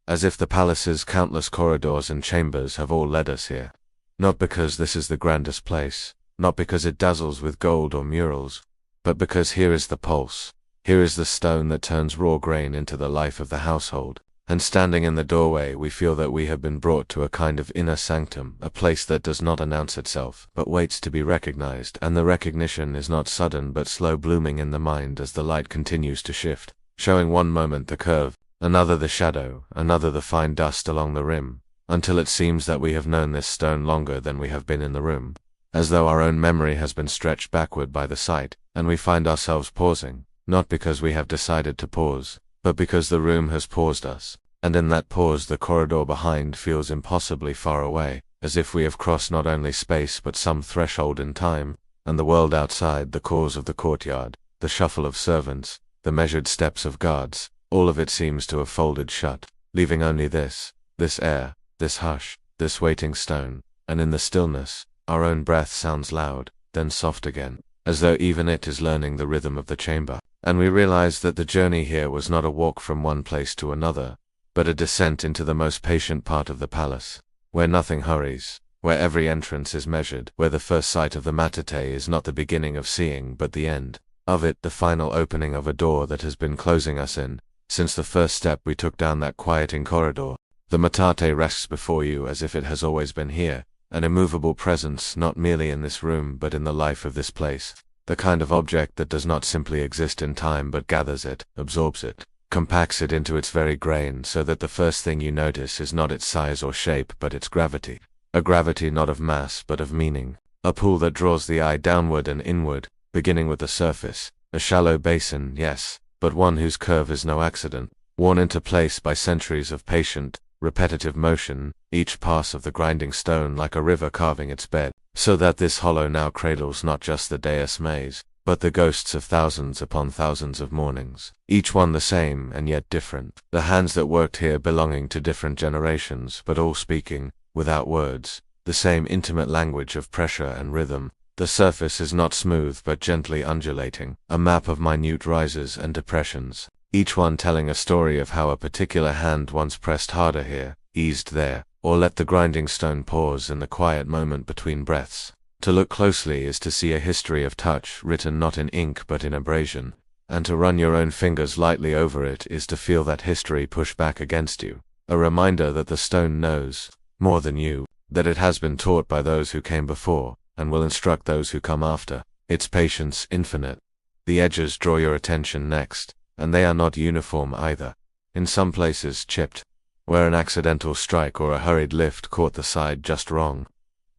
as if the palace's countless corridors and chambers have all led us here, not because this is the grandest place, not because it dazzles with gold or murals, but because here is the pulse, here is the stone that turns raw grain into the life of the household. And standing in the doorway we feel that we have been brought to a kind of inner sanctum, a place that does not announce itself, but waits to be recognized, and the recognition is not sudden but slow blooming in the mind as the light continues to shift, showing one moment the curve, another the shadow, another the fine dust along the rim, until it seems that we have known this stone longer than we have been in the room, as though our own memory has been stretched backward by the sight, and we find ourselves pausing, not because we have decided to pause, but because the room has paused us, and in that pause the corridor behind feels impossibly far away, as if we have crossed not only space but some threshold in time, and the world outside, the calls of the courtyard, the shuffle of servants, the measured steps of guards, all of it seems to have folded shut, leaving only this air, this hush, this waiting stone, and in the stillness, our own breath sounds loud, then soft again, as though even it is learning the rhythm of the chamber. And we realize that the journey here was not a walk from one place to another, but a descent into the most patient part of the palace, where nothing hurries, where every entrance is measured, where the first sight of the matete is not the beginning of seeing but the end of it, the final opening of a door that has been closing us in, since the first step we took down that quieting corridor. The matete rests before you as if it has always been here, an immovable presence not merely in this room but in the life of this place. The kind of object that does not simply exist in time but gathers it, absorbs it, compacts it into its very grain so that the first thing you notice is not its size or shape but its gravity. A gravity not of mass but of meaning. A pool that draws the eye downward and inward, beginning with the surface. A shallow basin, yes, but one whose curve is no accident, worn into place by centuries of patient, repetitive motion, each pass of the grinding stone like a river carving its bed, so that this hollow now cradles not just the dais maize, but the ghosts of thousands upon thousands of mornings, each one the same and yet different, the hands that worked here belonging to different generations, but all speaking, without words, the same intimate language of pressure and rhythm. The surface is not smooth but gently undulating, a map of minute rises and depressions, each one telling a story of how a particular hand once pressed harder here, eased there, or let the grinding stone pause in the quiet moment between breaths. To look closely is to see a history of touch written not in ink but in abrasion, and to run your own fingers lightly over it is to feel that history push back against you, a reminder that the stone knows, more than you, that it has been taught by those who came before, and will instruct those who come after, its patience infinite. The edges draw your attention next, and they are not uniform either, in some places chipped, where an accidental strike or a hurried lift caught the side just wrong.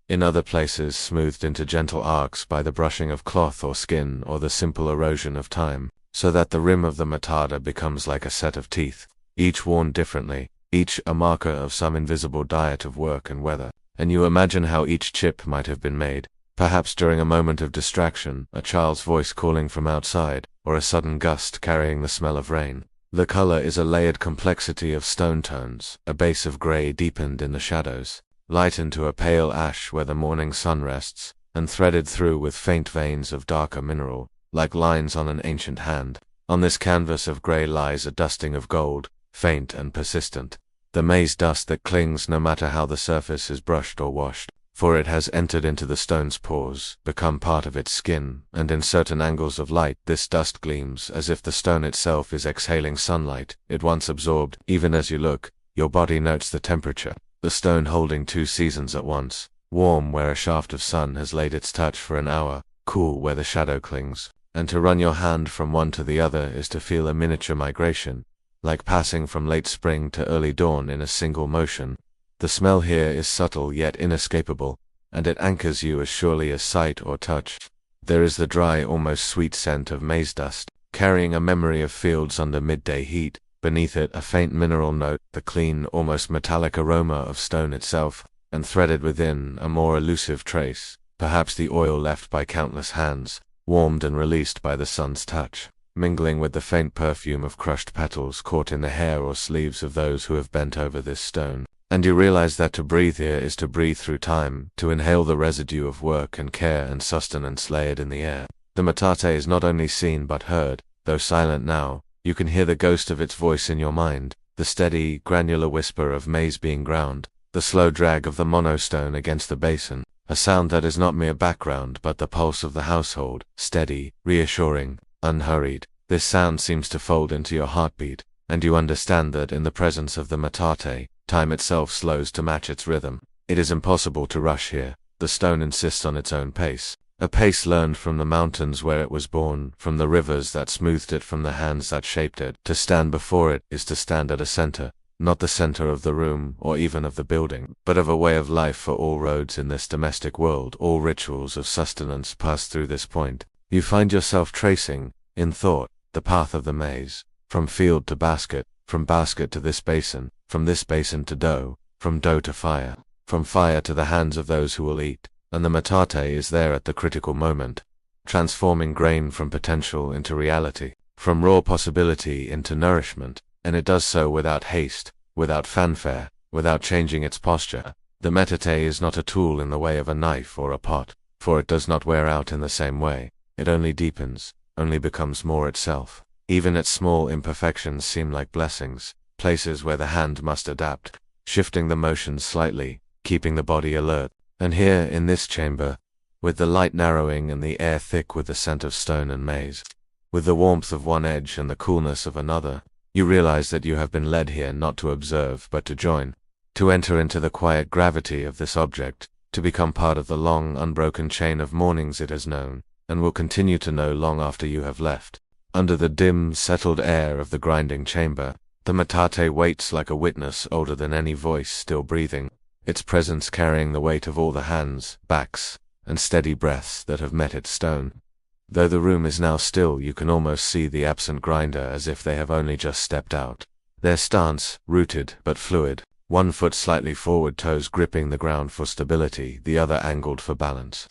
in other places smoothed into gentle arcs by the brushing of cloth or skin or the simple erosion of time, so that the rim of the matata becomes like a set of teeth, each worn differently, each a marker of some invisible diet of work and weather. And you imagine how each chip might have been made, perhaps during a moment of distraction, a child's voice calling from outside, or a sudden gust carrying the smell of rain. The color is a layered complexity of stone tones, a base of gray deepened in the shadows, light into a pale ash where the morning sun rests, and threaded through with faint veins of darker mineral, like lines on an ancient hand. On this canvas of gray lies a dusting of gold, faint and persistent, the maize dust that clings no matter how the surface is brushed or washed, for it has entered into the stone's pores, become part of its skin, and in certain angles of light this dust gleams as if the stone itself is exhaling sunlight it once absorbed. Even as you look, your body notes the temperature, the stone holding two seasons at once, warm where a shaft of sun has laid its touch for an hour, cool where the shadow clings, and to run your hand from one to the other is to feel a miniature migration, like passing from late spring to early dawn in a single motion. The smell here is subtle yet inescapable, and it anchors you as surely as sight or touch. There is the dry, almost sweet scent of maize dust, carrying a memory of fields under midday heat. Beneath it a faint mineral note, the clean, almost metallic aroma of stone itself, and threaded within a more elusive trace, perhaps the oil left by countless hands, warmed and released by the sun's touch, mingling with the faint perfume of crushed petals caught in the hair or sleeves of those who have bent over this stone. And you realize that to breathe here is to breathe through time, to inhale the residue of work and care and sustenance layered in the air. The metate is not only seen but heard, though silent now. You can hear the ghost of its voice in your mind, the steady, granular whisper of maize being ground, the slow drag of the monostone against the basin, a sound that is not mere background but the pulse of the household, steady, reassuring, unhurried. This sound seems to fold into your heartbeat, and you understand that in the presence of the metate, time itself slows to match its rhythm. It is impossible to rush here. The stone insists on its own pace, a pace learned from the mountains where it was born, from the rivers that smoothed it, from the hands that shaped it. To stand before it is to stand at a center, not the center of the room or even of the building, but of a way of life. For all roads in this domestic world, all rituals of sustenance pass through this point. You find yourself tracing, in thought, the path of the maize, from field to basket, from basket to this basin, from this basin to dough, from dough to fire, from fire to the hands of those who will eat. And the metate is there at the critical moment, transforming grain from potential into reality, from raw possibility into nourishment, and it does so without haste, without fanfare, without changing its posture. The metate is not a tool in the way of a knife or a pot, for it does not wear out in the same way. It only deepens, only becomes more itself. Even its small imperfections seem like blessings, places where the hand must adapt, shifting the motions slightly, keeping the body alert. And here, in this chamber, with the light narrowing and the air thick with the scent of stone and maize, with the warmth of one edge and the coolness of another, you realize that you have been led here not to observe but to join, to enter into the quiet gravity of this object, to become part of the long, unbroken chain of mornings it has known, and will continue to know long after you have left. Under the dim, settled air of the grinding chamber, the metate waits like a witness older than any voice still breathing, its presence carrying the weight of all the hands, backs, and steady breaths that have met its stone. Though the room is now still, you can almost see the absent grinder as if they have only just stepped out. Their stance, rooted but fluid, one foot slightly forward, toes gripping the ground for stability, the other angled for balance.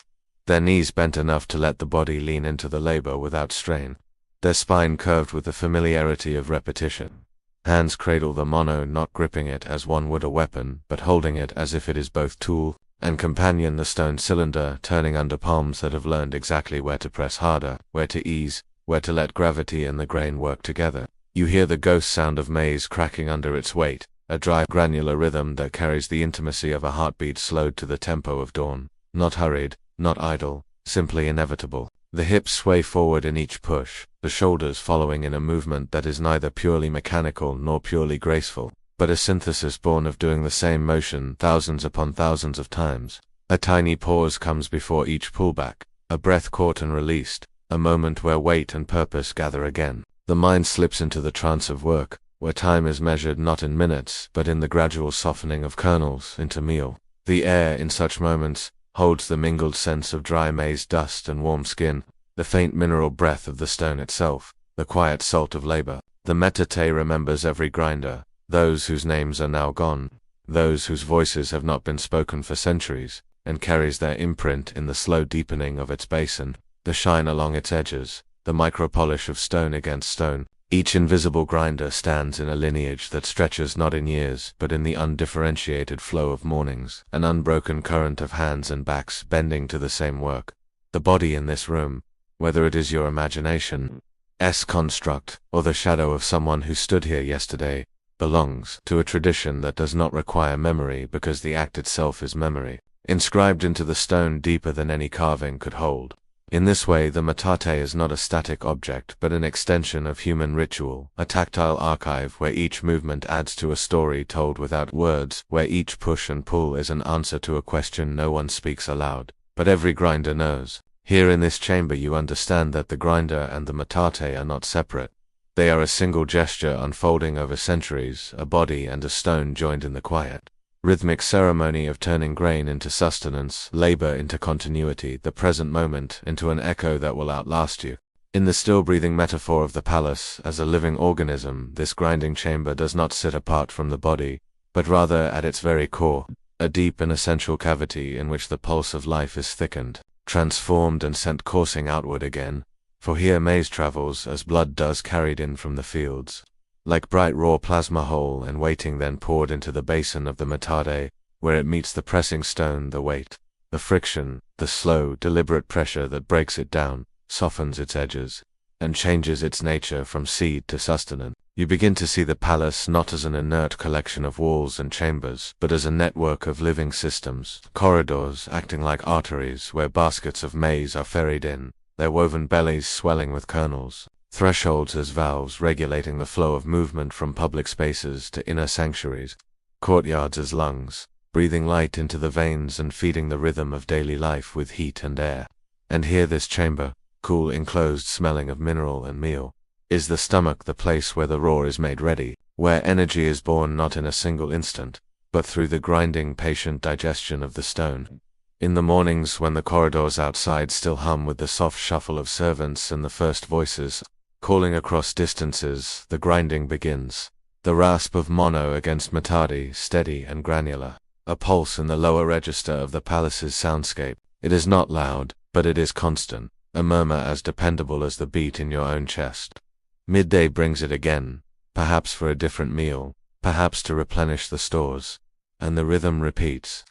Their knees bent enough to let the body lean into the labor without strain, their spine curved with the familiarity of repetition. Hands cradle the mono, not gripping it as one would a weapon, but holding it as if it is both tool and companion, the stone cylinder turning under palms that have learned exactly where to press harder, where to ease, where to let gravity and the grain work together. You hear the ghost sound of maize cracking under its weight, a dry, granular rhythm that carries the intimacy of a heartbeat slowed to the tempo of dawn, not hurried, not idle, simply inevitable. The hips sway forward in each push, the shoulders following in a movement that is neither purely mechanical nor purely graceful, but a synthesis born of doing the same motion thousands upon thousands of times. A tiny pause comes before each pullback, a breath caught and released, a moment where weight and purpose gather again. The mind slips into the trance of work, where time is measured not in minutes, but in the gradual softening of kernels into meal. The air, in such moments, holds the mingled sense of dry maize dust and warm skin, the faint mineral breath of the stone itself, the quiet salt of labor. The metate remembers every grinder, those whose names are now gone, those whose voices have not been spoken for centuries, and carries their imprint in the slow deepening of its basin, the shine along its edges, the micro-polish of stone against stone. Each invisible grinder stands in a lineage that stretches not in years, but in the undifferentiated flow of mornings, an unbroken current of hands and backs bending to the same work. The body in this room, whether it is your imagination's construct, or the shadow of someone who stood here yesterday, belongs to a tradition that does not require memory because the act itself is memory, inscribed into the stone deeper than any carving could hold. In this way, the metate is not a static object but an extension of human ritual, a tactile archive where each movement adds to a story told without words, where each push and pull is an answer to a question no one speaks aloud, but every grinder knows. Here in this chamber you understand that the grinder and the metate are not separate. They are a single gesture unfolding over centuries, a body and a stone joined in the quiet, rhythmic ceremony of turning grain into sustenance, labor into continuity, the present moment into an echo that will outlast you. In the still-breathing metaphor of the palace, as a living organism, this grinding chamber does not sit apart from the body, but rather at its very core, a deep and essential cavity in which the pulse of life is thickened, transformed and sent coursing outward again, for here maize travels as blood does carried in from the fields, like bright raw plasma whole and waiting then poured into the basin of the metate, where it meets the pressing stone, the weight, the friction, the slow, deliberate pressure that breaks it down, softens its edges, and changes its nature from seed to sustenance. You begin to see the palace not as an inert collection of walls and chambers, but as a network of living systems, corridors acting like arteries where baskets of maize are ferried in, their woven bellies swelling with kernels, thresholds as valves regulating the flow of movement from public spaces to inner sanctuaries, courtyards as lungs, breathing light into the veins and feeding the rhythm of daily life with heat and air. And here this chamber, cool, enclosed, smelling of mineral and meal, is the stomach, the place where the raw is made ready, where energy is born not in a single instant, but through the grinding, patient digestion of the stone. In the mornings when the corridors outside still hum with the soft shuffle of servants and the first voices, calling across distances, the grinding begins. The rasp of mono against metate, steady and granular, a pulse in the lower register of the palace's soundscape. It is not loud, but it is constant, a murmur as dependable as the beat in your own chest. Midday brings it again, perhaps for a different meal, perhaps to replenish the stores, and the rhythm repeats,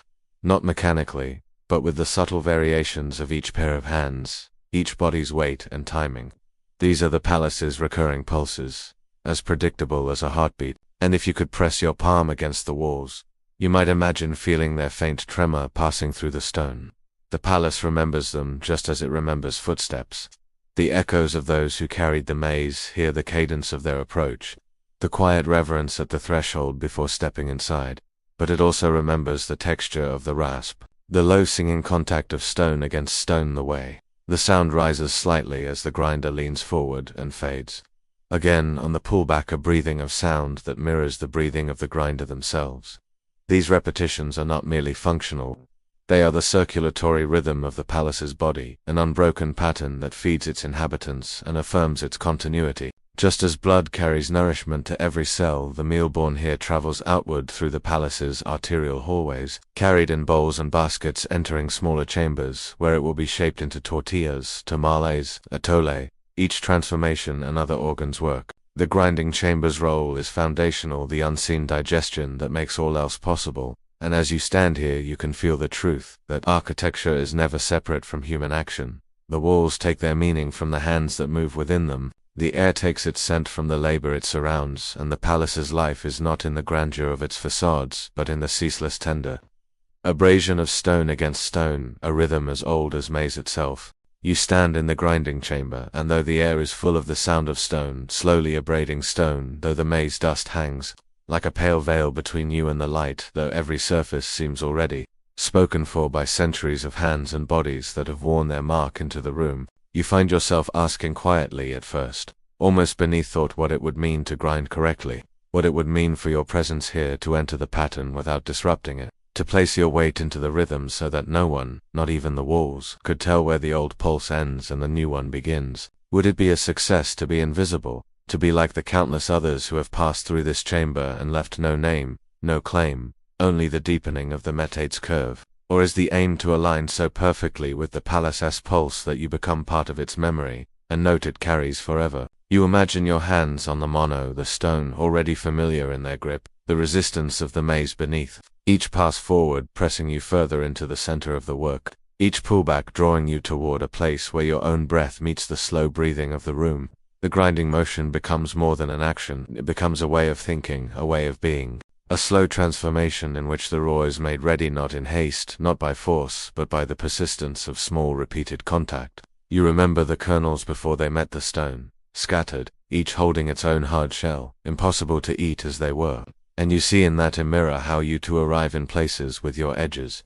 not mechanically, but with the subtle variations of each pair of hands, each body's weight and timing. These are the palace's recurring pulses, as predictable as a heartbeat, and if you could press your palm against the walls, you might imagine feeling their faint tremor passing through the stone. The palace remembers them just as it remembers footsteps. The echoes of those who carried the maize hear the cadence of their approach, the quiet reverence at the threshold before stepping inside, but it also remembers the texture of the rasp, the low singing contact of stone against stone the way. The sound rises slightly as the grinder leans forward and fades. Again, on the pullback, a breathing of sound that mirrors the breathing of the grinder themselves. These repetitions are not merely functional. They are the circulatory rhythm of the palace's body, an unbroken pattern that feeds its inhabitants and affirms its continuity. Just as blood carries nourishment to every cell, the meal born here travels outward through the palace's arterial hallways, carried in bowls and baskets entering smaller chambers, where it will be shaped into tortillas, tamales, atole. Each transformation and other organs work. The grinding chamber's role is foundational, the unseen digestion that makes all else possible. And as you stand here, you can feel the truth, that architecture is never separate from human action. The walls take their meaning from the hands that move within them. The air takes its scent from the labor it surrounds, and the palace's life is not in the grandeur of its facades, but in the ceaseless tender abrasion of stone against stone, a rhythm as old as maize itself. You stand in the grinding chamber, and though the air is full of the sound of stone, slowly abrading stone, though the maize dust hangs like a pale veil between you and the light, though every surface seems already spoken for by centuries of hands and bodies that have worn their mark into the room, you find yourself asking quietly at first, almost beneath thought, what it would mean to grind correctly, what it would mean for your presence here to enter the pattern without disrupting it, to place your weight into the rhythm so that no one, not even the walls, could tell where the old pulse ends and the new one begins? Would it be a success to be invisible, to be like the countless others who have passed through this chamber and left no name, no claim, only the deepening of the metate's curve? Or is the aim to align so perfectly with the palace's pulse that you become part of its memory, a note it carries forever? You imagine your hands on the mono, the stone, already familiar in their grip, the resistance of the maze beneath. Each pass forward pressing you further into the center of the work, each pullback drawing you toward a place where your own breath meets the slow breathing of the room. The grinding motion becomes more than an action, it becomes a way of thinking, a way of being. A slow transformation in which the raw is made ready not in haste, not by force, but by the persistence of small repeated contact. You remember the kernels before they met the stone, scattered, each holding its own hard shell, impossible to eat as they were. And you see in that a mirror how you too arrive in places with your edges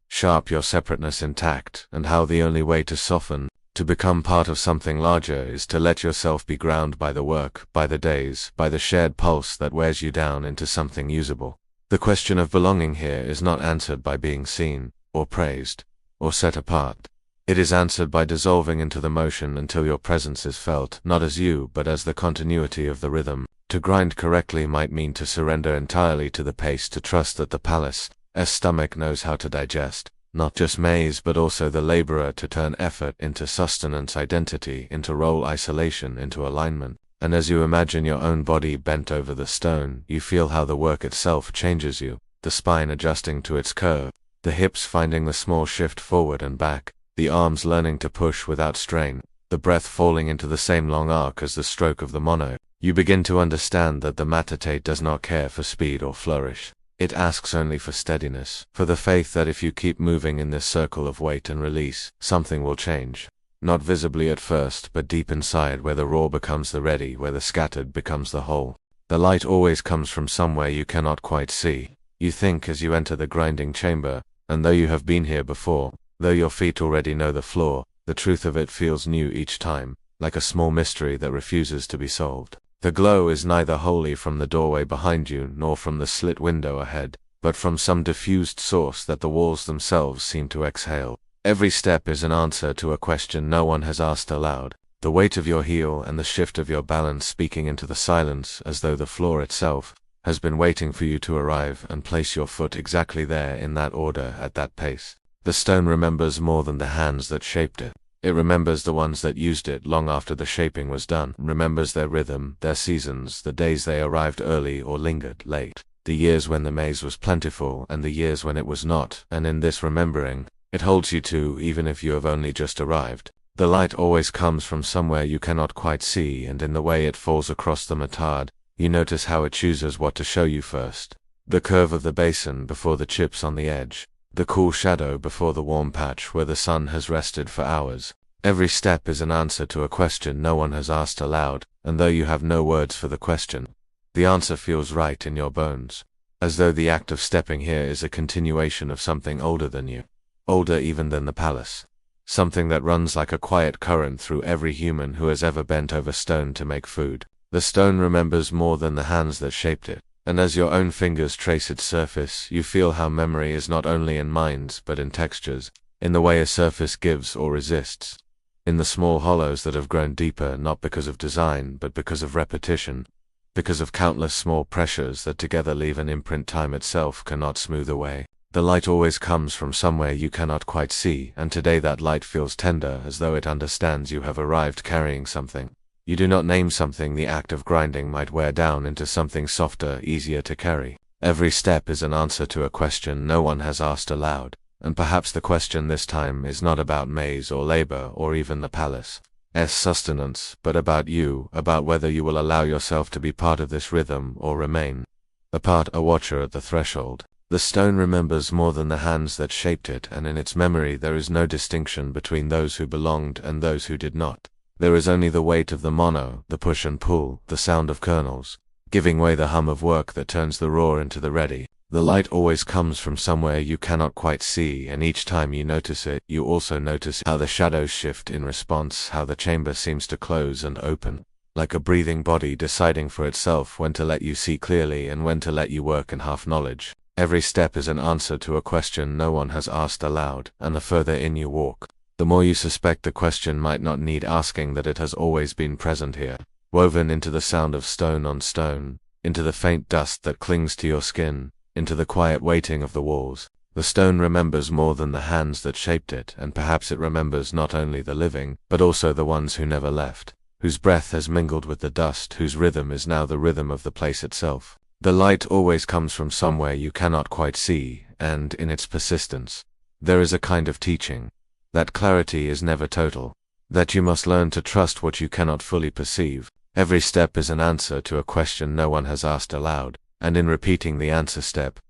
sharp, your separateness intact, and how the only way to soften, to become part of something larger, is to let yourself be ground by the work, by the days, by the shared pulse that wears you down into something usable. The question of belonging here is not answered by being seen, or praised, or set apart. It is answered by dissolving into the motion until your presence is felt, not as you, but as the continuity of the rhythm. To grind correctly might mean to surrender entirely to the pace, to trust that the palace's stomach knows how to digest, not just maze but also the laborer, to turn effort into sustenance, identity into role, isolation into alignment. And as you imagine your own body bent over the stone, you feel how the work itself changes you, the spine adjusting to its curve, the hips finding the small shift forward and back, the arms learning to push without strain, the breath falling into the same long arc as the stroke of the mono. You begin to understand that the metate does not care for speed or flourish. It asks only for steadiness, for the faith that if you keep moving in this circle of wait and release, something will change. Not visibly at first, but deep inside, where the raw becomes the ready, where the scattered becomes the whole. The light always comes from somewhere you cannot quite see. You think as you enter the grinding chamber, and though you have been here before, though your feet already know the floor, the truth of it feels new each time, like a small mystery that refuses to be solved. The glow is neither wholly from the doorway behind you nor from the slit window ahead, but from some diffused source that the walls themselves seem to exhale. Every step is an answer to a question no one has asked aloud. The weight of your heel and the shift of your balance speaking into the silence, as though the floor itself has been waiting for you to arrive and place your foot exactly there in that order at that pace. The stone remembers more than the hands that shaped it. It remembers the ones that used it long after the shaping was done, remembers their rhythm, their seasons, the days they arrived early or lingered late, the years when the maze was plentiful and the years when it was not, and in this remembering, it holds you too, even if you have only just arrived. The light always comes from somewhere you cannot quite see, and in the way it falls across the matard, you notice how it chooses what to show you first. The curve of the basin before the chips on the edge, the cool shadow before the warm patch where the sun has rested for hours. Every step is an answer to a question no one has asked aloud, and though you have no words for the question, the answer feels right in your bones, as though the act of stepping here is a continuation of something older than you, older even than the palace, something that runs like a quiet current through every human who has ever bent over stone to make food. The stone remembers more than the hands that shaped it. And as your own fingers trace its surface, you feel how memory is not only in minds but in textures, in the way a surface gives or resists, in the small hollows that have grown deeper not because of design but because of repetition, because of countless small pressures that together leave an imprint time itself cannot smooth away. The light always comes from somewhere you cannot quite see, and today that light feels tender, as though it understands you have arrived carrying something. You do not name something the act of grinding might wear down into something softer, easier to carry. Every step is an answer to a question no one has asked aloud, and perhaps the question this time is not about maze or labor or even the palace's sustenance, but about you, about whether you will allow yourself to be part of this rhythm or remain a watcher at the threshold. The stone remembers more than the hands that shaped it, and in its memory there is no distinction between those who belonged and those who did not. There is only the weight of the mono, the push and pull, the sound of kernels, giving way the hum of work that turns the raw into the ready. The light always comes from somewhere you cannot quite see, and each time you notice it, you also notice how the shadows shift in response, how the chamber seems to close and open, like a breathing body deciding for itself when to let you see clearly and when to let you work in half knowledge. Every step is an answer to a question no one has asked aloud, and the further in you walk, the more you suspect the question might not need asking, that it has always been present here, woven into the sound of stone on stone, into the faint dust that clings to your skin, into the quiet waiting of the walls. The stone remembers more than the hands that shaped it, and perhaps it remembers not only the living, but also the ones who never left, whose breath has mingled with the dust, whose rhythm is now the rhythm of the place itself. The light always comes from somewhere you cannot quite see, and in its persistence, there is a kind of teaching. That clarity is never total, that you must learn to trust what you cannot fully perceive. Every step is an answer to a question no one has asked aloud, and in repeating the answer step,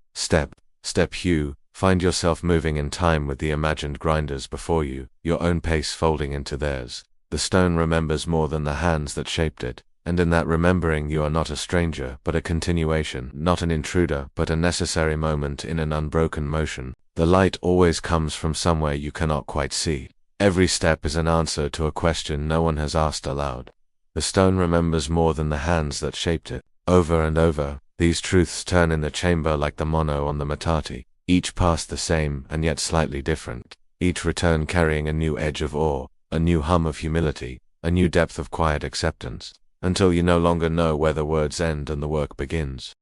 you find yourself moving in time with the imagined grinders before you, your own pace folding into theirs. The stone remembers more than the hands that shaped it, and in that remembering you are not a stranger, but a continuation, not an intruder, but a necessary moment in an unbroken motion. The light always comes from somewhere you cannot quite see. Every step is an answer to a question no one has asked aloud. The stone remembers more than the hands that shaped it. Over and over, these truths turn in the chamber like the mono on the matati, each past the same and yet slightly different, each return carrying a new edge of awe, a new hum of humility, a new depth of quiet acceptance, until you no longer know where the words end and the work begins.